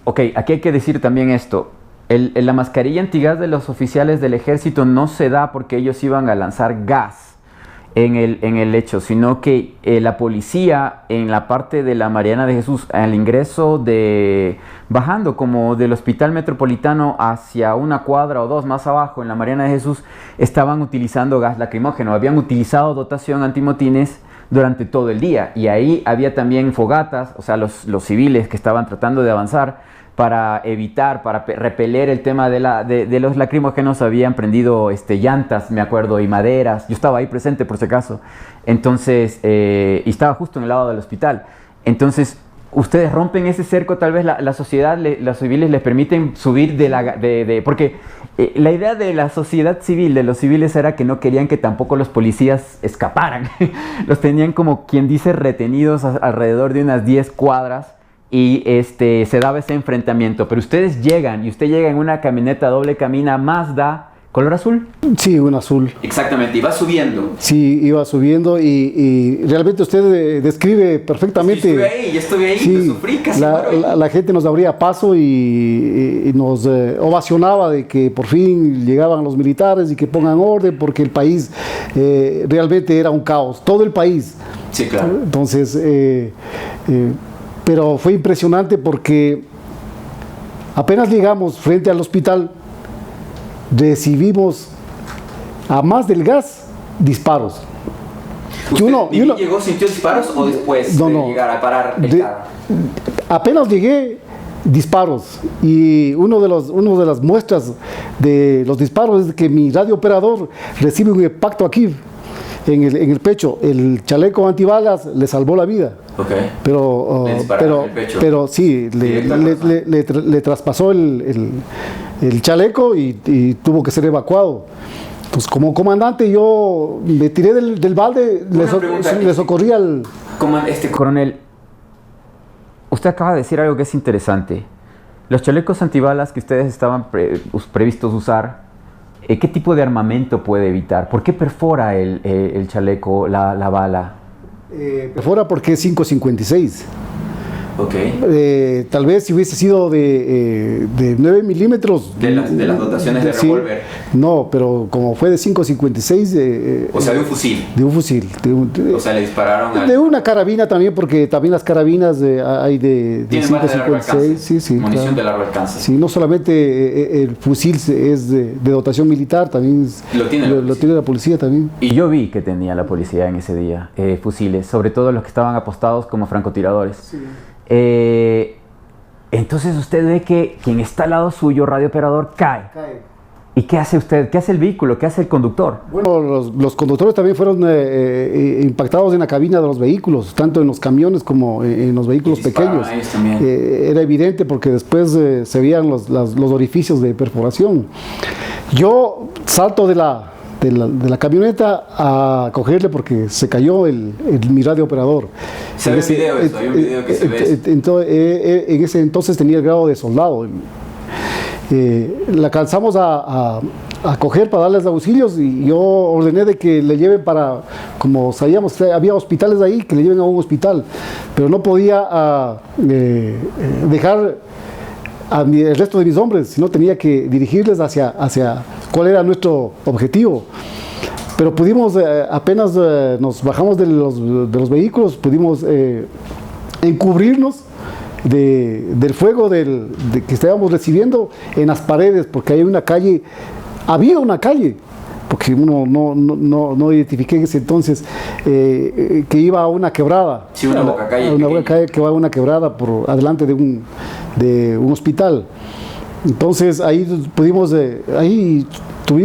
Ok, aquí hay que decir también esto. La mascarilla antigas de los oficiales del ejército no se da porque ellos iban a lanzar gas en el hecho, sino que la policía en la parte de la Mariana de Jesús, al ingreso bajando como del Hospital Metropolitano hacia una cuadra o dos más abajo en la Mariana de Jesús, estaban utilizando gas lacrimógeno, habían utilizado dotación antimotines durante todo el día, y ahí había también fogatas, o sea, los civiles que estaban tratando de avanzar para evitar, para repeler el tema de los lacrimógenos, habían prendido llantas, me acuerdo, y maderas. Yo estaba ahí presente por si acaso. Entonces, y estaba justo en el lado del hospital. Entonces, ustedes rompen ese cerco, tal vez la sociedad, los civiles les permiten subir porque la idea de la sociedad civil, de los civiles, era que no querían que tampoco los policías escaparan. Los tenían, como quien dice, retenidos alrededor de unas 10 cuadras. Y se daba ese enfrentamiento. Pero ustedes llegan, y usted llega en una camioneta doble cabina Mazda, ¿color azul? Sí, un azul. Exactamente, y va subiendo. Sí, iba subiendo, y realmente usted describe perfectamente. Yo estuve ahí, sí, sufrí casi. La gente nos abría paso y nos ovacionaba de que por fin llegaban los militares y que pongan orden, porque el país realmente era un caos, todo el país. Sí, claro. Entonces, pero fue impresionante porque apenas llegamos frente al hospital, recibimos, a más del gas, disparos. ¿Usted llegó, sintió disparos o después de llegar a parar el carro? Apenas llegué, disparos. Y una de las muestras de los disparos es que mi radiooperador recibe un impacto aquí. en el pecho. El chaleco antibalas le salvó la vida. Okay. Le dispararon en el pecho. Pero sí, le traspasó el chaleco y tuvo que ser evacuado. Pues como comandante yo me tiré del balde, le socorrí al... Coronel, usted acaba de decir algo que es interesante. Los chalecos antibalas que ustedes estaban previstos usar, ¿qué tipo de armamento puede evitar? ¿Por qué perfora el chaleco, la bala? Perfora porque es 5.56. Okay. Tal vez si hubiese sido de 9 milímetros. De las dotaciones de revólver. No, pero como fue de 5.56. O sea, de un fusil. De un fusil. O sea, le dispararon. De una carabina también, porque también las carabinas hay de 5.56. Sí, munición de largo alcance. Sí, no solamente el fusil es de dotación militar, también lo tiene la policía también. Y yo vi que tenía la policía en ese día fusiles, sobre todo los que estaban apostados como francotiradores. Sí. Entonces usted ve que quien está al lado suyo, radiooperador, cae. ¿Y qué hace usted? ¿Qué hace el vehículo? ¿Qué hace el conductor? Bueno, los conductores también fueron impactados en la cabina de los vehículos, tanto en los camiones como en los vehículos pequeños. Era evidente porque después se veían los orificios de perforación. Yo salto de la camioneta a cogerle porque se cayó mi radiooperador. Se ve video eso, hay un video que se ve. En ese entonces tenía el grado de soldado. La alcanzamos a coger para darles auxilios y yo ordené de que le lleven como sabíamos que había hospitales ahí, que le lleven a un hospital, pero no podía dejar el resto de mis hombres, sino tenía que dirigirles hacia cuál era nuestro objetivo. Pero pudimos, apenas nos bajamos de los vehículos, pudimos encubrirnos del fuego que estábamos recibiendo en las paredes, porque había una calle, porque uno no identifiqué en ese entonces que iba a una quebrada. Sí, una bocacalle. Una bocacalle que va a una quebrada por adelante de un hospital. Entonces ahí pudimos,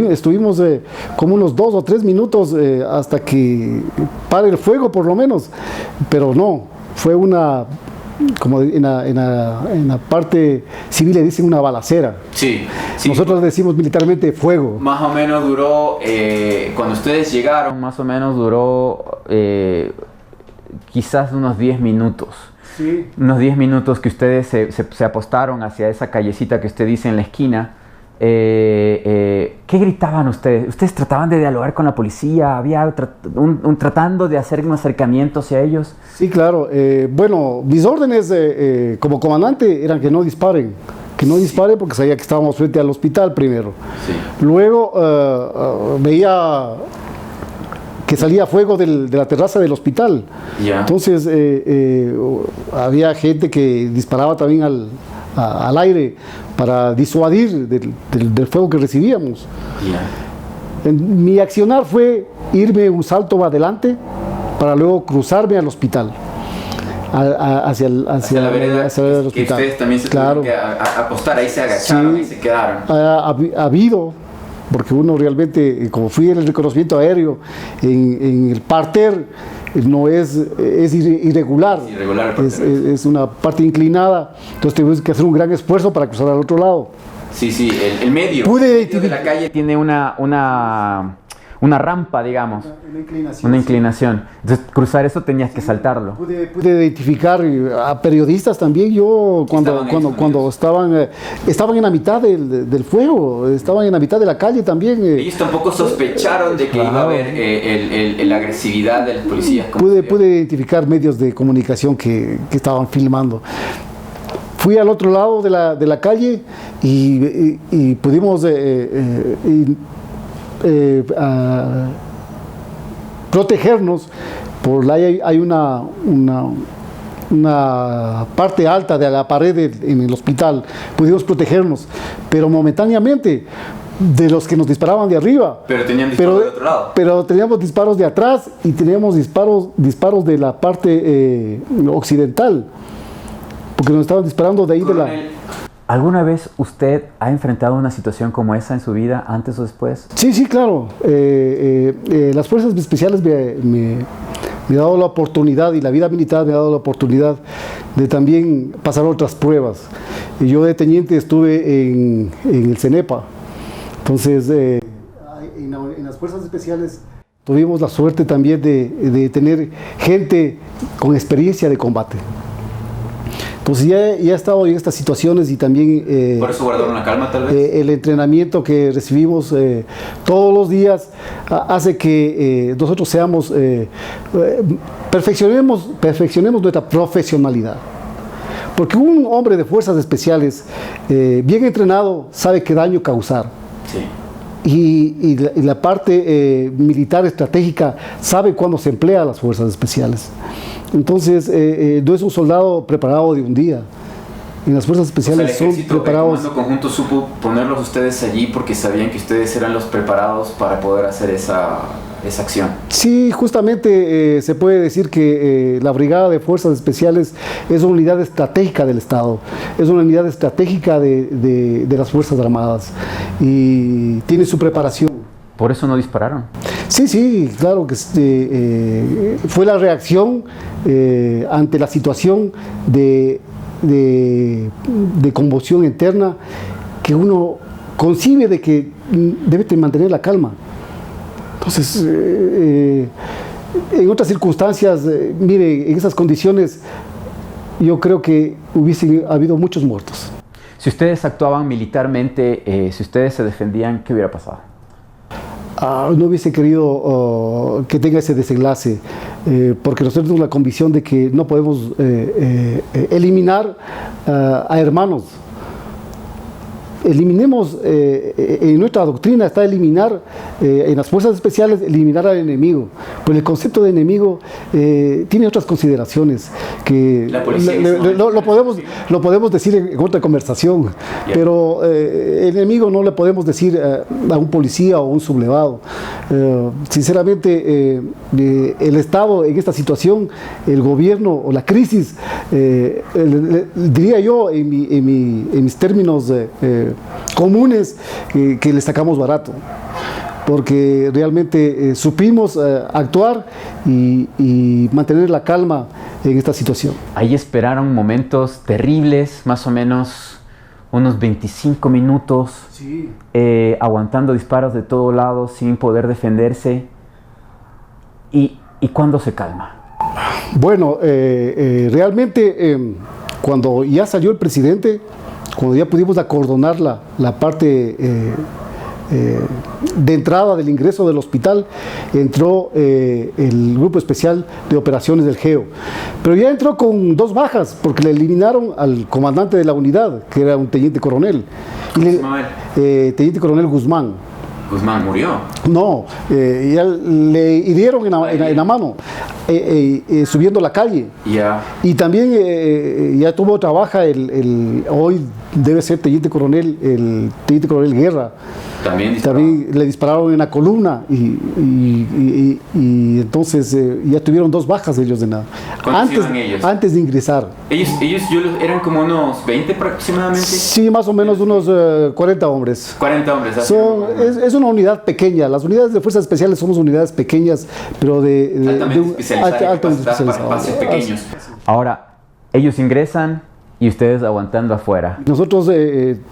estuvimos como unos 2 o 3 minutos hasta que pare el fuego por lo menos, pero no, fue como en la parte civil le dicen una balacera. Sí. Nosotros decimos militarmente fuego. Más o menos duró, cuando ustedes llegaron, más o menos duró quizás unos 10 minutos. Sí. Unos 10 minutos que ustedes se apostaron hacia esa callecita que usted dice en la esquina. ¿Qué gritaban ustedes? ¿Ustedes trataban de dialogar con la policía? ¿Había tratando de hacer un acercamiento hacia ellos? Sí, claro. Bueno, mis órdenes como comandante eran que no disparen. Que no disparen porque sabía que estábamos frente al hospital primero. Sí. Luego veía que salía fuego de la terraza del hospital. Yeah. Entonces había gente que disparaba también al aire para disuadir del fuego que recibíamos. Yeah. Mi accionar fue irme un salto adelante para luego cruzarme al hospital. Hacia la vereda, hacia el hospital. Que ustedes también se tuvieron que apostar, ahí se agacharon y se quedaron. Ha habido, porque uno realmente, como fui en el reconocimiento aéreo, en el parter no es irregular, es una parte inclinada, entonces tuvimos que hacer un gran esfuerzo para cruzar al otro lado. Sí, el medio, de la calle tiene una rampa, digamos, una inclinación. Entonces, cruzar eso tenías que saltarlo. Pude identificar a periodistas también. Yo cuando estaban en la mitad del fuego, estaban en la mitad de la calle también. Ellos tampoco sospecharon de que iba a haber la agresividad de los policías. Pude identificar medios de comunicación que estaban filmando. Fui al otro lado de la calle y pudimos protegernos. Por ahí hay una parte alta de la pared en el hospital. Pudimos protegernos, pero momentáneamente de los que nos disparaban de arriba. Pero tenían disparos de otro lado. Pero teníamos disparos de atrás y teníamos disparos de la parte occidental, porque nos estaban disparando de ahí. ¿Alguna vez usted ha enfrentado una situación como esa en su vida, antes o después? Sí, sí, claro. Las fuerzas especiales me ha dado la oportunidad, y la vida militar me ha dado la oportunidad de también pasar otras pruebas. Yo de teniente estuve en el CENEPA. Entonces, en las fuerzas especiales tuvimos la suerte también de tener gente con experiencia de combate. Entonces ya he estado en estas situaciones y también... ¿Por eso guardaron la calma, tal vez? El entrenamiento que recibimos todos los días hace que nosotros seamos... perfeccionemos nuestra profesionalidad. Porque un hombre de fuerzas especiales, bien entrenado, sabe qué daño causar. Sí. Y la parte militar estratégica sabe cuándo se emplea a las fuerzas especiales. Entonces, no es un soldado preparado de un día. En las fuerzas especiales son preparados. El comando conjunto supo ponerlos ustedes allí porque sabían que ustedes eran los preparados para poder hacer esa acción. Sí, justamente se puede decir que la Brigada de Fuerzas Especiales es una unidad estratégica del Estado, es una unidad estratégica de las Fuerzas Armadas y tiene su preparación. ¿Por eso no dispararon? Sí, sí, claro que fue la reacción ante la situación de conmoción interna que uno concibe de que debe mantener la calma. Entonces, en otras circunstancias, mire, en esas condiciones, yo creo que hubiese habido muchos muertos. Si ustedes actuaban militarmente, si ustedes se defendían, ¿qué hubiera pasado? No hubiese querido que tenga ese desenlace, porque nosotros tenemos la convicción de que no podemos eliminar a hermanos. Eliminemos, en nuestra doctrina está eliminar, en las fuerzas especiales, eliminar al enemigo. Pero el concepto de enemigo tiene otras consideraciones que lo podemos decir en otra conversación. Yeah. Pero enemigo no le podemos decir a un policía o a un sublevado. Sinceramente, el Estado en esta situación, el gobierno o la crisis, diría yo en mis términos comunes, que le sacamos barato, porque realmente supimos actuar y mantener la calma en esta situación. Ahí esperaron momentos terribles, más o menos unos 25 minutos, sí. Aguantando disparos de todos lados sin poder defenderse. ¿Y cuándo se calma? Bueno, realmente cuando ya salió el presidente, cuando ya pudimos acordonar la parte de entrada del ingreso del hospital, entró el Grupo Especial de Operaciones del GEO. Pero ya entró con 2 bajas, porque le eliminaron al comandante de la unidad, que era un teniente coronel. Teniente coronel Guzmán. ¿Guzmán murió? No, ya le hirieron en la mano, subiendo la calle. Yeah. Y también ya tuvo otra baja, hoy debe ser teniente coronel Guerra. También le dispararon en la columna y entonces ya tuvieron 2 bajas ellos de nada. Antes de ingresar. Ellos eran como unos 20 aproximadamente. Sí, más o menos unos 40 hombres. 40 hombres. Es una unidad pequeña. Las unidades de fuerzas especiales somos unidades pequeñas, pero altamente especializadas para espacios pequeños. Ahora, ellos ingresan y ustedes aguantando afuera. Nosotros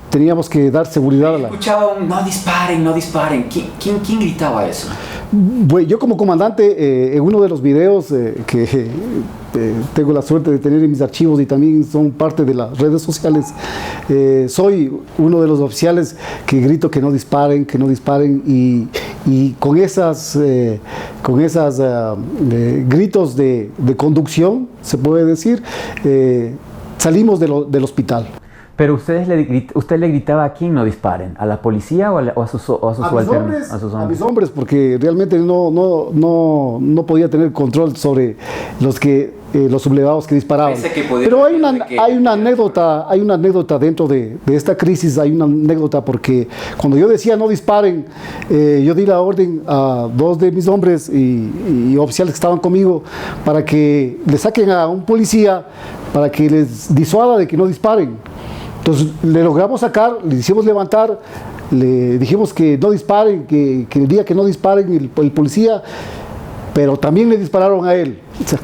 teníamos que dar seguridad a la... Escuchaba un no disparen, no disparen. ¿Quién gritaba eso? Bueno, yo como comandante, en uno de los videos que tengo la suerte de tener en mis archivos y también son parte de las redes sociales, soy uno de los oficiales que grito que no disparen y con esas gritos de conducción, se puede decir, salimos del hospital. Pero usted le gritaba a quién no disparen, ¿a la policía o a sus subalternos? A mis hombres, porque realmente no podía tener control sobre los sublevados que disparaban. Pero hay una anécdota dentro de esta crisis, hay una anécdota porque cuando yo decía no disparen, yo di la orden a 2 de mis hombres y oficiales que estaban conmigo para que le saquen a un policía para que les disuada de que no disparen. Entonces le logramos sacar, le hicimos levantar, le dijimos que no disparen, que el día que no disparen el policía, pero también le dispararon a él. O sea,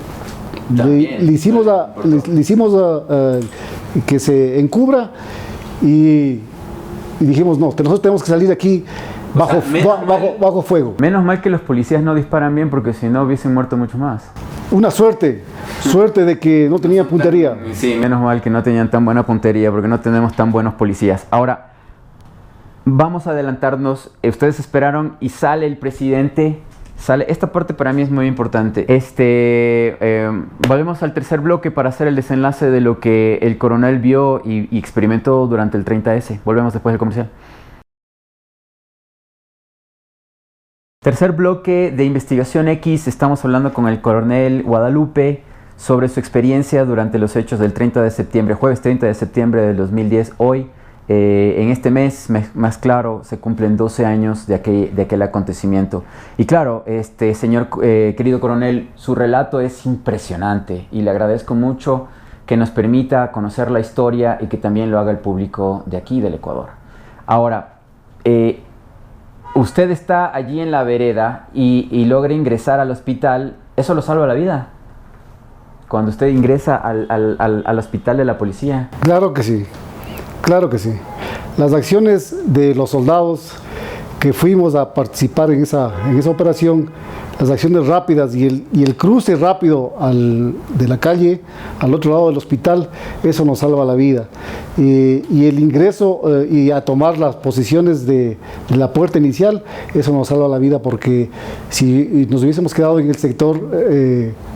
le hicimos que se encubra y dijimos, no, nosotros tenemos que salir de aquí bajo fuego. Menos mal que los policías no disparan bien, porque si no hubiesen muerto mucho más. Una suerte de que no tenían puntería. Sí, menos mal que no tenían tan buena puntería, porque no tenemos tan buenos policías. Ahora, vamos a adelantarnos. Ustedes esperaron y sale el presidente. Esta parte para mí es muy importante. Volvemos al tercer bloque para hacer el desenlace de lo que el coronel vio y experimentó durante el 30S. Volvemos después del comercial. Tercer bloque de Investigación X. Estamos hablando con el coronel Guadalupe sobre su experiencia durante los hechos del 30 de septiembre, jueves 30 de septiembre del 2010. Hoy, en este mes, más claro, se cumplen 12 años de aquel acontecimiento. Y claro, señor querido coronel, su relato es impresionante y le agradezco mucho que nos permita conocer la historia y que también lo haga el público de aquí, del Ecuador. Ahora, usted está allí en la vereda y logra ingresar al hospital. ¿Eso lo salva la vida? Cuando usted ingresa al hospital de la policía. Claro que sí. Claro que sí. Las acciones de los soldados que fuimos a participar en esa operación, las acciones rápidas y el cruce rápido de la calle al otro lado del hospital, eso nos salva la vida. Y el ingreso y a tomar las posiciones de la puerta inicial, eso nos salva la vida, porque si nos hubiésemos quedado en el sector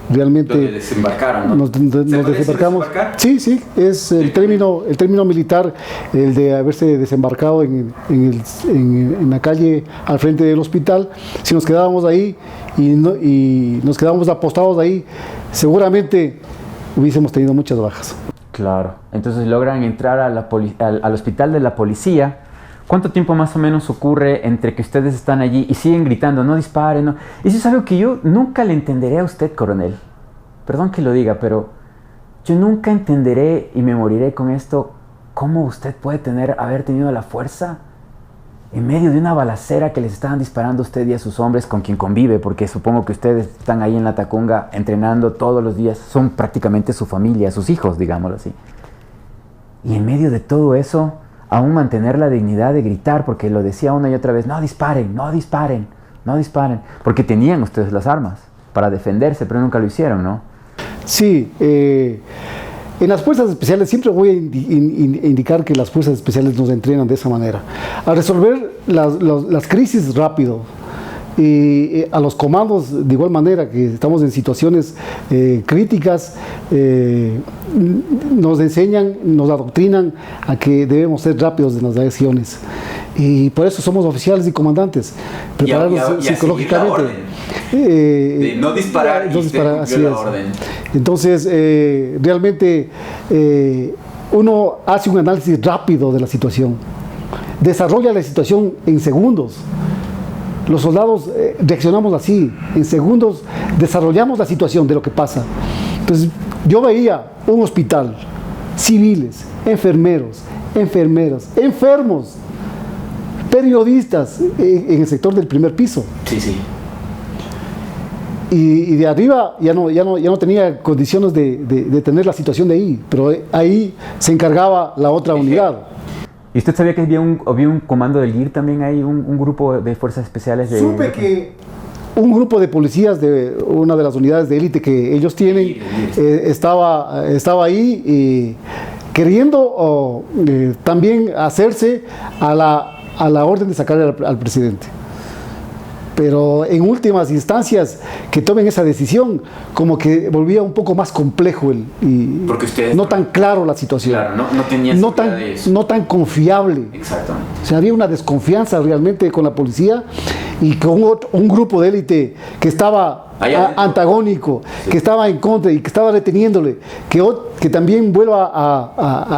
realmente donde desembarcaron, ¿no? Nos desembarcamos. Sí, es el término militar, el de haberse desembarcado en la calle al frente del hospital. Si nos quedábamos ahí y nos quedábamos apostados ahí, seguramente hubiésemos tenido muchas bajas. Claro. Entonces logran entrar al hospital de la policía. ¿Cuánto tiempo más o menos ocurre entre que ustedes están allí y siguen gritando, no disparen, no? Eso es algo que yo nunca le entenderé a usted, coronel. Perdón que lo diga, pero yo nunca entenderé y me moriré con esto. ¿Cómo usted puede haber tenido la fuerza en medio de una balacera que les estaban disparando a usted y a sus hombres con quien convive? Porque supongo que ustedes están ahí en la Tacunga entrenando todos los días. Son prácticamente su familia, sus hijos, digámoslo así. Y en medio de todo eso, aún mantener la dignidad de gritar, porque lo decía una y otra vez, no disparen, no disparen, no disparen, porque tenían ustedes las armas para defenderse, pero nunca lo hicieron, ¿no? Sí, en las fuerzas especiales siempre voy a indicar que las fuerzas especiales nos entrenan de esa manera, a resolver las crisis rápido. Y a los comandos de igual manera, que estamos en situaciones críticas, nos enseñan, nos adoctrinan a que debemos ser rápidos en las acciones, y por eso somos oficiales y comandantes, preparados psicológicamente. De no disparar, así es. Orden. Entonces realmente uno hace un análisis rápido de la situación, desarrolla la situación en segundos. Los soldados reaccionamos así, en segundos desarrollamos la situación de lo que pasa. Entonces yo veía un hospital, civiles, enfermeros, enfermeras, enfermos, periodistas en el sector del primer piso. Sí. Y de arriba ya no tenía condiciones de tener la situación de ahí, pero ahí se encargaba la otra unidad. ¿Y usted sabía que había un comando del GIR también ahí, un grupo de fuerzas especiales? Supe que un grupo de policías de una de las unidades de élite que ellos tienen estaba ahí queriendo también hacerse a la orden de sacar al presidente. Pero en últimas instancias que tomen esa decisión, como que volvía un poco más complejo porque ustedes no tan claro la situación. Claro, no tenían no tan confiable. Exactamente. O sea, había una desconfianza realmente con la policía y con un grupo de élite que estaba antagónico, sí, que estaba en contra y que estaba reteniéndole, que también vuelva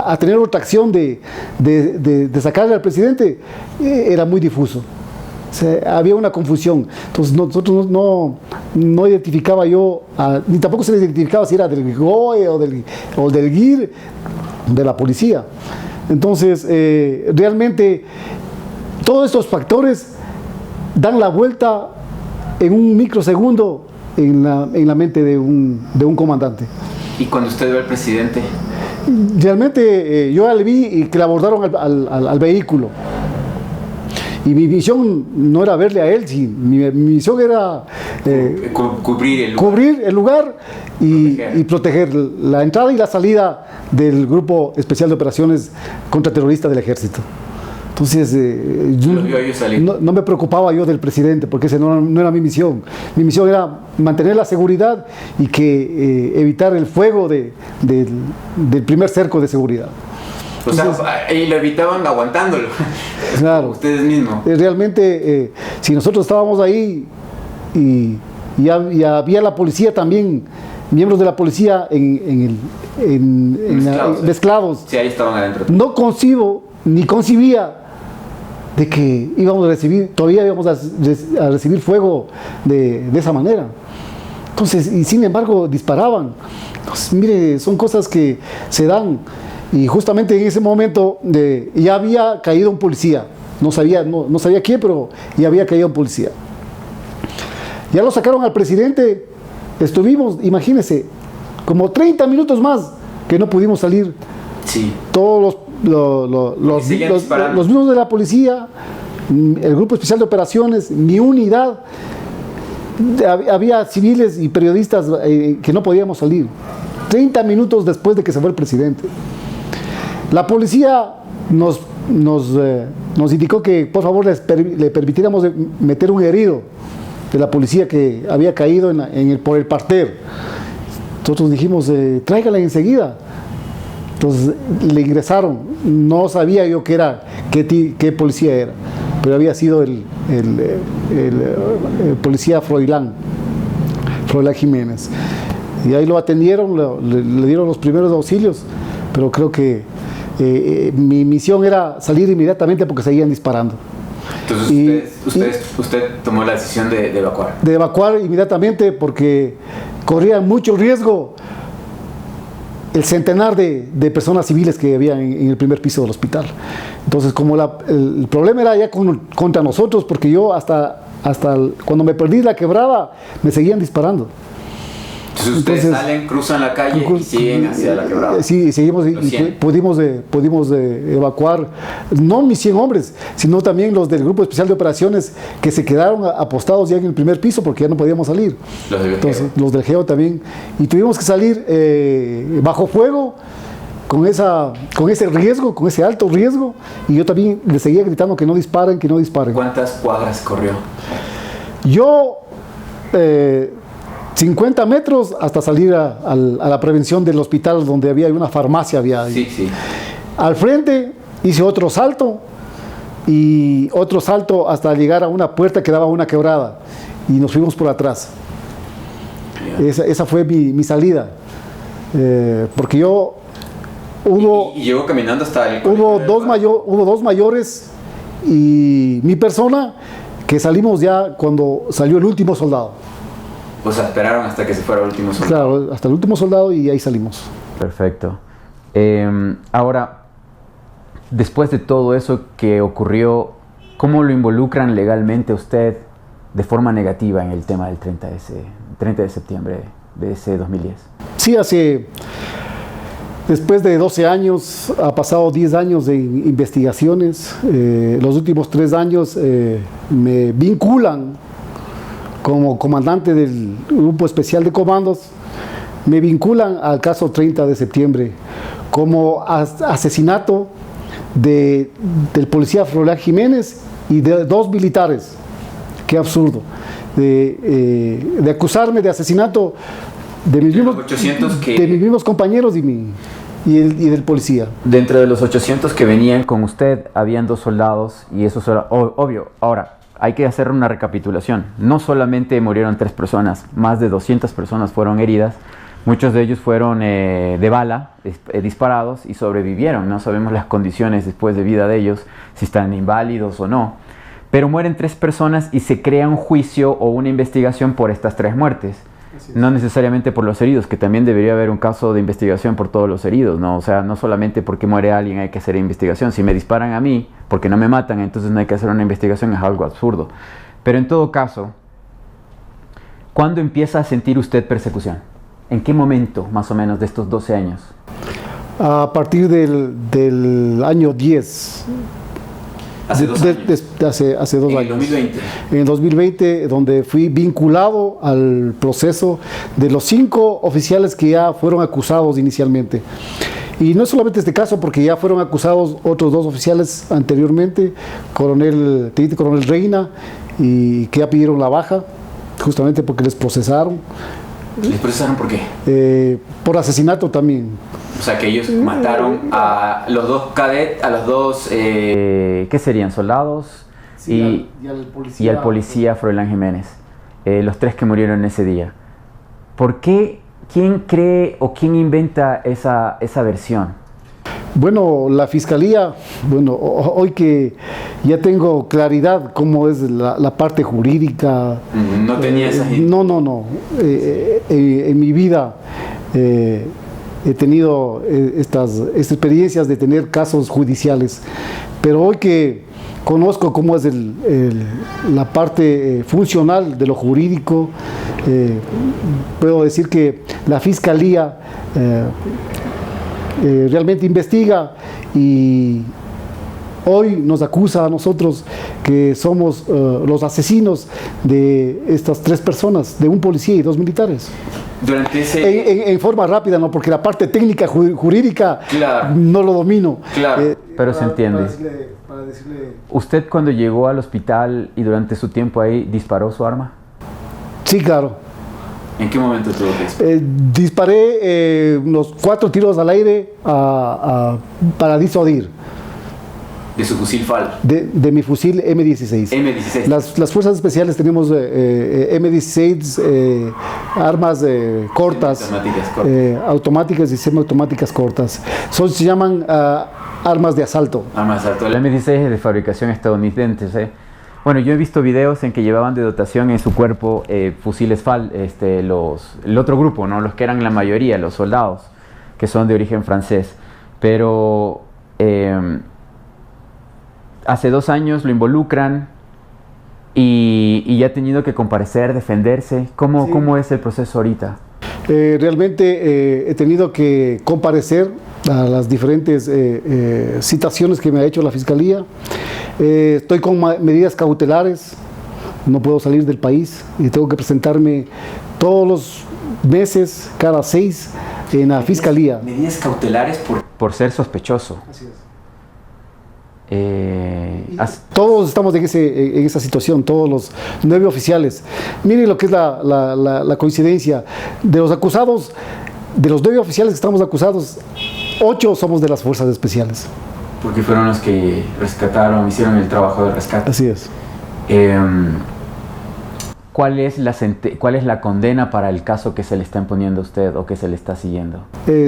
a tener otra acción de sacarle al presidente, era muy difuso. O sea, había una confusión. Entonces nosotros no identificaba yo, ni tampoco se les identificaba si era del GOE o del GIR, de la policía. Entonces, realmente, todos estos factores dan la vuelta en un microsegundo en la mente de un comandante. ¿Y cuando usted ve al presidente? Realmente yo le vi y que le abordaron al vehículo. Y mi misión no era verle a él, mi misión era cubrir el lugar y proteger la entrada y la salida del Grupo Especial de Operaciones Contraterroristas del Ejército. Entonces, no me preocupaba yo del presidente, porque esa no era mi misión. Mi misión era mantener la seguridad y evitar el fuego del primer cerco de seguridad. Entonces, y lo evitaban aguantándolo. Claro. Ustedes mismos. Realmente, si nosotros estábamos ahí y había la policía también, miembros de la policía mezclados. Sí, ahí estaban adentro. No concibo ni concibía de que todavía íbamos a recibir fuego de esa manera. Entonces, y sin embargo, disparaban. Entonces, mire, son cosas que se dan. Y justamente en ese momento ya había caído un policía. No sabía quién, pero ya había caído un policía. Ya lo sacaron al presidente. Estuvimos, imagínense, como 30 minutos más que no pudimos salir. Sí. Todos los miembros de la policía, el Grupo Especial de Operaciones, mi unidad, había civiles y periodistas que no podíamos salir. 30 minutos después de que se fue el presidente. La policía nos indicó que por favor le permitiéramos meter un herido de la policía que había caído por el parter. Nosotros dijimos, tráigala enseguida. Entonces le ingresaron. No sabía yo qué policía era, pero había sido el policía Froilán Jiménez. Y ahí lo atendieron, le dieron los primeros auxilios, pero creo que mi misión era salir inmediatamente porque seguían disparando. Entonces usted tomó la decisión de evacuar. De evacuar inmediatamente porque corría mucho riesgo el centenar de personas civiles que había en el primer piso del hospital. Entonces, como el problema era ya contra nosotros, porque yo hasta cuando me perdí la quebrada, me seguían disparando. Entonces ustedes salen, cruzan la calle y siguen hacia la quebrada. Sí, seguimos y pudimos evacuar, no mis 100 hombres, sino también los del Grupo Especial de Operaciones que se quedaron apostados ya en el primer piso porque ya no podíamos salir. Los del GEO también. Y tuvimos que salir bajo fuego con ese riesgo, con ese alto riesgo. Y yo también le seguía gritando que no disparen, que no disparen. ¿Cuántas cuadras corrió? Yo... 50 metros hasta salir a la prevención del hospital donde había una farmacia. Sí. Al frente hice otro salto y otro salto hasta llegar a una puerta que daba a una quebrada y nos fuimos por atrás. Esa fue mi salida. Porque yo y llegó caminando hasta el hubo dos mayores y mi persona que salimos ya cuando salió el último soldado. O sea, esperaron hasta que se fuera el último soldado. Claro, hasta el último soldado y ahí salimos. Perfecto. Ahora, después de todo eso que ocurrió, ¿cómo lo involucran legalmente usted de forma negativa en el tema del 30 de septiembre de ese 2010? Sí, después de 12 años, ha pasado 10 años de investigaciones. Los últimos 3 años me vinculan como comandante del Grupo Especial de Comandos, me vinculan al caso 30 de septiembre como asesinato del policía Froilán Jiménez y de 2 militares. Qué absurdo. De acusarme de asesinato de mis mismos compañeros y del policía. Dentro de los 800 que venían con usted, habían 2 soldados y eso era obvio. Ahora, hay que hacer una recapitulación. No solamente murieron 3 personas, más de 200 personas fueron heridas. Muchos de ellos fueron de bala, disparados y sobrevivieron. No sabemos las condiciones después de vida de ellos, si están inválidos o no. Pero mueren 3 personas y se crea un juicio o una investigación por estas 3 muertes. no necesariamente por los heridos, que también debería haber un caso de investigación por todos los heridos, ¿no? O sea, no solamente porque muere alguien hay que hacer investigación. Si me disparan a mí, porque no me matan, entonces no hay que hacer una investigación, es algo absurdo. Pero en todo caso, ¿cuándo empieza a sentir usted persecución? ¿En qué momento, más o menos, de estos 12 años? A partir del año 10. Hace 2 años. Hace 2 años. En el 2020. En el 2020, donde fui vinculado al proceso de los 5 oficiales que ya fueron acusados inicialmente. Y no es solamente este caso, porque ya fueron acusados otros 2 oficiales anteriormente, teniente coronel Reina, y que ya pidieron la baja, justamente porque les procesaron. ¿Les procesaron por qué? Por asesinato también. O sea, que ellos mataron a los 2 cadetes, a los 2... ¿Qué serían? ¿Soldados? Sí, y al policía Froilán Jiménez. Los 3 que murieron ese día. ¿Por qué? ¿Quién cree o quién inventa esa versión? Bueno, la fiscalía, hoy que ya tengo claridad cómo es la parte jurídica. No tenía esa... No. En mi vida he tenido estas experiencias de tener casos judiciales, pero hoy que conozco cómo es la parte funcional de lo jurídico, puedo decir que la fiscalía realmente investiga y hoy nos acusa a nosotros que somos los asesinos de estas 3 personas, de un policía y 2 militares. Durante ese... En forma rápida, ¿no? Porque la parte técnica jurídica claro, no lo domino. Claro. Pero se entiende. Para decirle... ¿Usted cuando llegó al hospital y durante su tiempo ahí disparó su arma? Sí, claro. ¿En qué momento tuvo que disparar? Disparé unos 4 tiros al aire para disuadir. ¿De su fusil FAL? De mi fusil M16. M16. Las fuerzas especiales tenemos M16, armas cortas, automáticas y semiautomáticas cortas. Se llaman armas de asalto. Armas de asalto. El M16 es de fabricación estadounidense. Bueno, yo he visto videos en que llevaban de dotación en su cuerpo fusiles FAL, el otro grupo, ¿no? Los que eran la mayoría, los soldados, que son de origen francés. Pero hace 2 años lo involucran y ya ha tenido que comparecer, defenderse. ¿Cómo es el proceso ahorita? Realmente he tenido que comparecer a las diferentes citaciones que me ha hecho la Fiscalía. Estoy con medidas cautelares, no puedo salir del país y tengo que presentarme todos los meses, cada 6, en la Fiscalía. ¿Medidas cautelares por ser sospechoso? Así es. Todos estamos en esa situación, todos los 9 oficiales. Miren lo que es la coincidencia. De los acusados, de los 9 oficiales que estamos acusados, 8 somos de las fuerzas especiales. Porque fueron los que rescataron, hicieron el trabajo de rescate. Así es. ¿Cuál es la condena para el caso que se le está imponiendo a usted o que se le está siguiendo?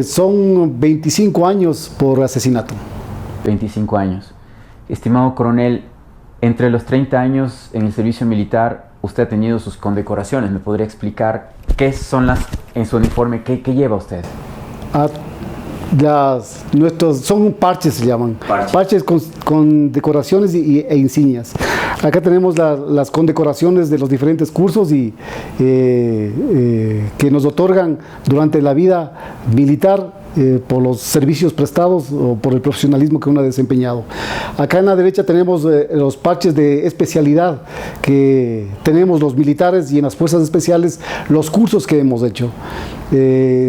Son 25 años por asesinato. 25 años. Estimado coronel, entre los 30 años en el servicio militar, usted ha tenido sus condecoraciones. ¿Me podría explicar qué son en su uniforme? ¿Qué lleva usted? Son parches, se llaman. Parches con decoraciones e insignias. Acá tenemos las condecoraciones de los diferentes cursos y que nos otorgan durante la vida militar por los servicios prestados o por el profesionalismo que uno ha desempeñado. Acá en la derecha tenemos los parches de especialidad que tenemos los militares y en las fuerzas especiales los cursos que hemos hecho.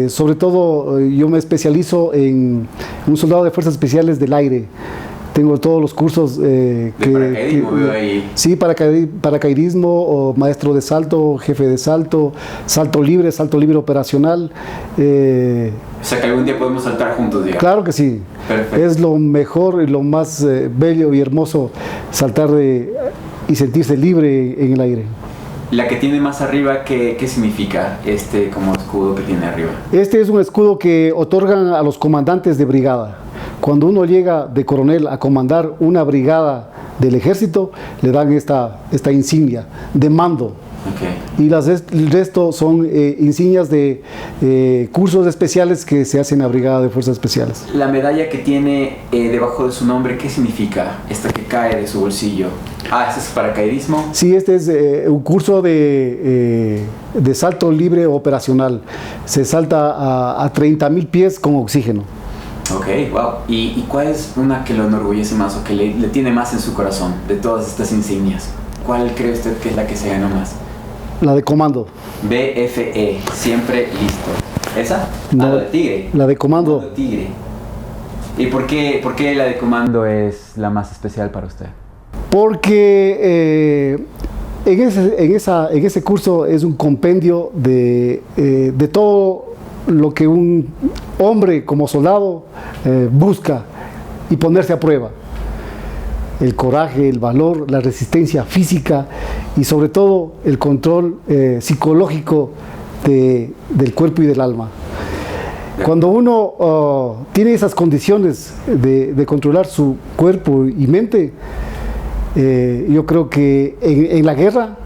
Sobre todo yo me especializo en un soldado de fuerzas especiales del aire. Tengo todos los cursos paracaidismo, sí, paracaidismo, o maestro de salto, jefe de salto, salto libre operacional. O sea que algún día podemos saltar juntos, digamos. Claro que sí. Perfecto. Es lo mejor y lo más bello y hermoso saltar y sentirse libre en el aire. La que tiene más arriba, ¿qué significa como escudo que tiene arriba? Este es un escudo que otorgan a los comandantes de brigada. Cuando uno llega de coronel a comandar una brigada del ejército, le dan esta insignia de mando. Y el resto son insignias de cursos especiales que se hacen en la Brigada de Fuerzas Especiales. La medalla que tiene debajo de su nombre, ¿qué significa? Esta que cae de su bolsillo. ¿Este es paracaidismo? Sí, este es un curso de salto libre operacional. Se salta a 30.000 pies con oxígeno. Ok, wow. ¿Y cuál es una que lo enorgullece más o que le tiene más en su corazón de todas estas insignias? ¿Cuál cree usted que es la que se ganó más? La de comando. BFE, siempre listo. ¿Esa? No, la de Tigre. La de comando. Comando Tigre. ¿Y por qué la de comando es la más especial para usted? Porque en ese curso es un compendio de todo lo que un hombre como soldado busca y ponerse a prueba. El coraje, el valor, la resistencia física y sobre todo el control psicológico del cuerpo y del alma. Cuando uno tiene esas condiciones de controlar su cuerpo y mente, yo creo que en la guerra,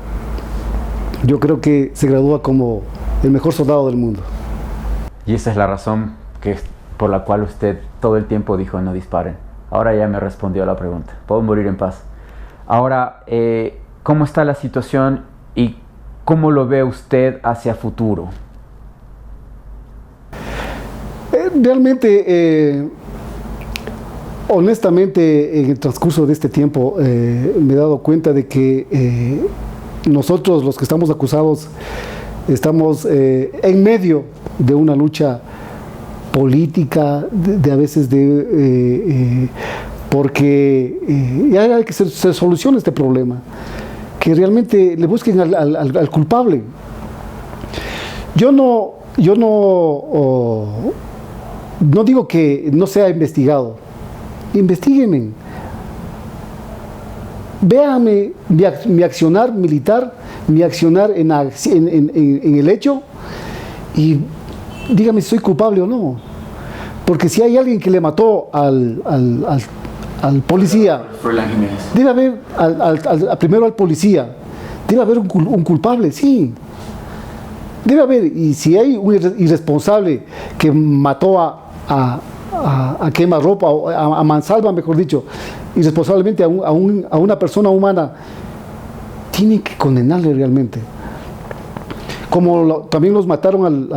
yo creo que se gradúa como el mejor soldado del mundo. Y esa es la razón por la cual usted todo el tiempo dijo no disparen. Ahora ya me respondió a la pregunta. Puedo morir en paz. Ahora, ¿cómo está la situación y cómo lo ve usted hacia futuro? Realmente, honestamente, en el transcurso de este tiempo me he dado cuenta de que nosotros, los que estamos acusados, estamos en medio de una lucha política, a veces porque ya hay que se solucione este problema, que realmente le busquen al culpable. Yo no digo que no sea investigado. Investíguenme. Véanme mi accionar militar, mi accionar en el hecho y dígame si soy culpable o no. Porque si hay alguien que le mató al policía, debe haber primero al policía, debe haber un culpable, sí. Debe haber, y si hay un irresponsable que mató a quemarropa, a mansalva, mejor dicho, irresponsablemente a una persona humana, tienen que condenarle realmente. Como también los mataron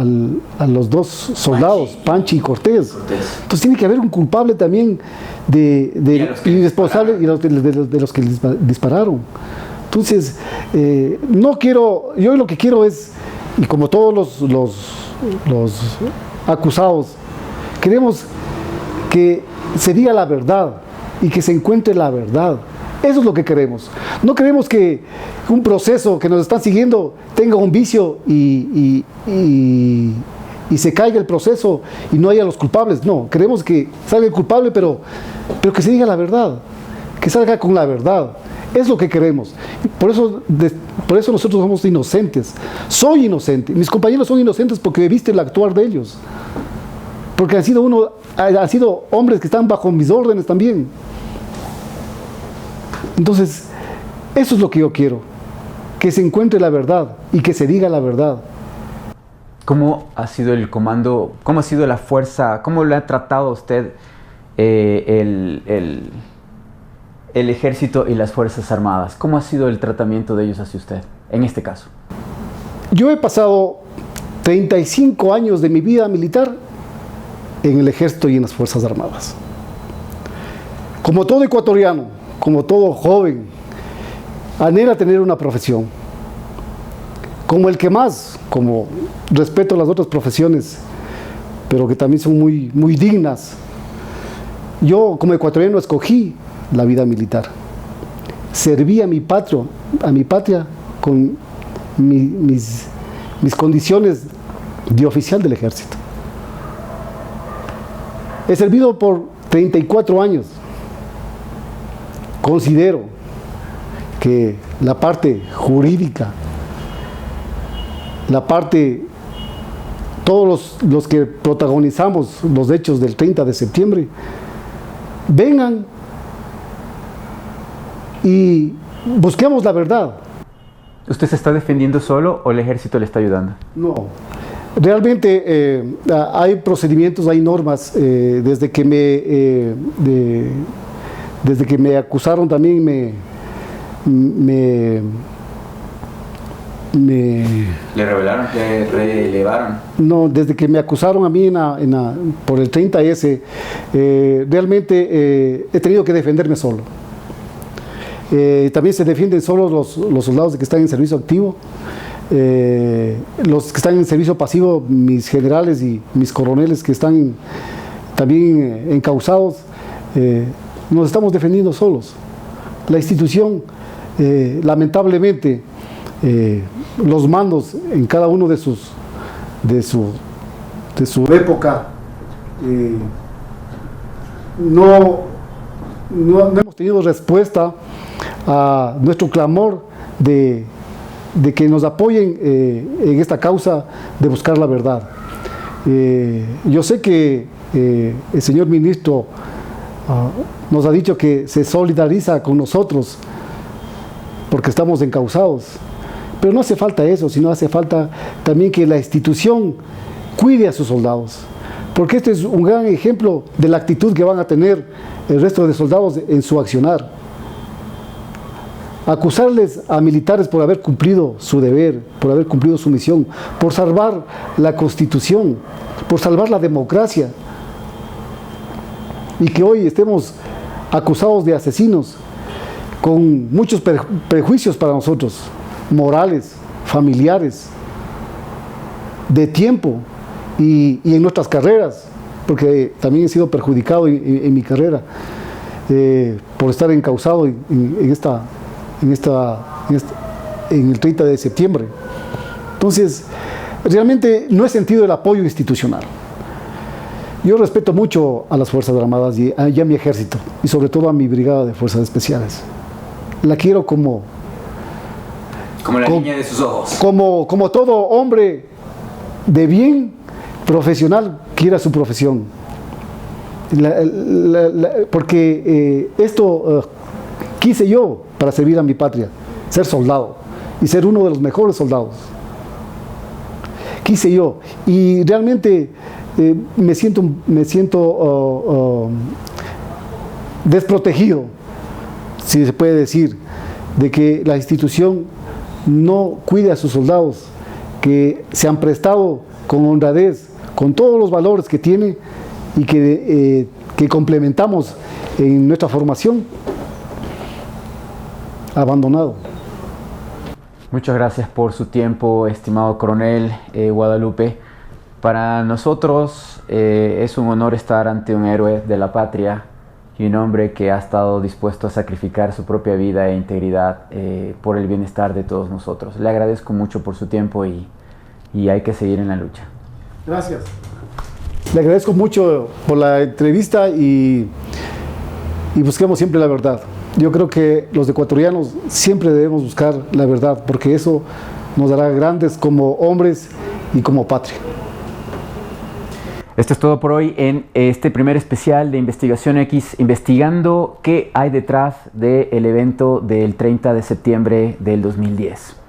a los dos soldados, Panchi y Cortés. Entonces tiene que haber un culpable también irresponsable y de los que dispararon. Entonces, yo lo que quiero es, y como todos los acusados, queremos que se diga la verdad y que se encuentre la verdad. Eso es lo que queremos. No queremos que un proceso que nos están siguiendo tenga un vicio y se caiga el proceso y no haya los culpables. No, queremos que salga el culpable, pero que se diga la verdad, que salga con la verdad. Es lo que queremos. Por eso nosotros somos inocentes. Soy inocente. Mis compañeros son inocentes porque viste el actuar de ellos. Porque han sido hombres que están bajo mis órdenes también. Entonces, eso es lo que yo quiero, que se encuentre la verdad y que se diga la verdad. ¿Cómo ha sido el comando, cómo ha sido la fuerza, cómo le ha tratado usted el ejército y las fuerzas armadas? ¿Cómo ha sido el tratamiento de ellos hacia usted, en este caso? Yo he pasado 35 años de mi vida militar en el ejército y en las fuerzas armadas. Como todo ecuatoriano, como todo joven, anhela tener una profesión. Como el que más, como respeto a las otras profesiones, pero que también son muy, muy dignas. Yo, como ecuatoriano, escogí la vida militar. Serví a mi patria con mis condiciones de oficial del ejército. He servido por 34 años. Considero que la parte jurídica, la parte, todos los que protagonizamos los hechos del 30 de septiembre, vengan y busquemos la verdad. ¿Usted se está defendiendo solo o el ejército le está ayudando? No. Realmente hay procedimientos, hay normas. Desde que me acusaron también ¿Le revelaron? ¿Le relevaron? No, desde que me acusaron a mí por el 30S, realmente he tenido que defenderme solo. También se defienden solo los soldados que están en servicio activo. Los que están en servicio pasivo, mis generales y mis coroneles que están también encausados, nos estamos defendiendo solos. La institución, lamentablemente, los mandos en cada uno de su época, no hemos tenido respuesta a nuestro clamor de que nos apoyen en esta causa de buscar la verdad. Yo sé que el señor ministro nos ha dicho que se solidariza con nosotros porque estamos encausados, pero no hace falta eso, sino hace falta también que la institución cuide a sus soldados, porque este es un gran ejemplo de la actitud que van a tener el resto de soldados en su accionar. Acusarles a militares por haber cumplido su deber, por haber cumplido su misión, por salvar la Constitución, por salvar la democracia, y que hoy estemos acusados de asesinos con muchos prejuicios para nosotros, morales, familiares, de tiempo y en nuestras carreras, porque también he sido perjudicado en mi carrera por estar encausado en el 30 de septiembre. Entonces, realmente no he sentido el apoyo institucional. Yo respeto mucho a las Fuerzas Armadas y a mi ejército, y sobre todo a mi brigada de Fuerzas Especiales. La quiero como la niña de sus ojos. Como todo hombre de bien, profesional, quiere su profesión. Porque esto quise yo para servir a mi patria, ser soldado y ser uno de los mejores soldados. Quise yo, y realmente me siento desprotegido, si se puede decir, de que la institución no cuide a sus soldados, que se han prestado con honradez, con todos los valores que tiene y que complementamos en nuestra formación, abandonado. Muchas gracias por su tiempo, estimado coronel Guadalupe. Para nosotros es un honor estar ante un héroe de la patria y un hombre que ha estado dispuesto a sacrificar su propia vida e integridad por el bienestar de todos nosotros. Le agradezco mucho por su tiempo y hay que seguir en la lucha. Gracias. Le agradezco mucho por la entrevista y busquemos siempre la verdad. Yo creo que los ecuatorianos siempre debemos buscar la verdad, porque eso nos hará grandes como hombres y como patria. Esto es todo por hoy en este primer especial de Investigación X, investigando qué hay detrás del evento del 30 de septiembre del 2010.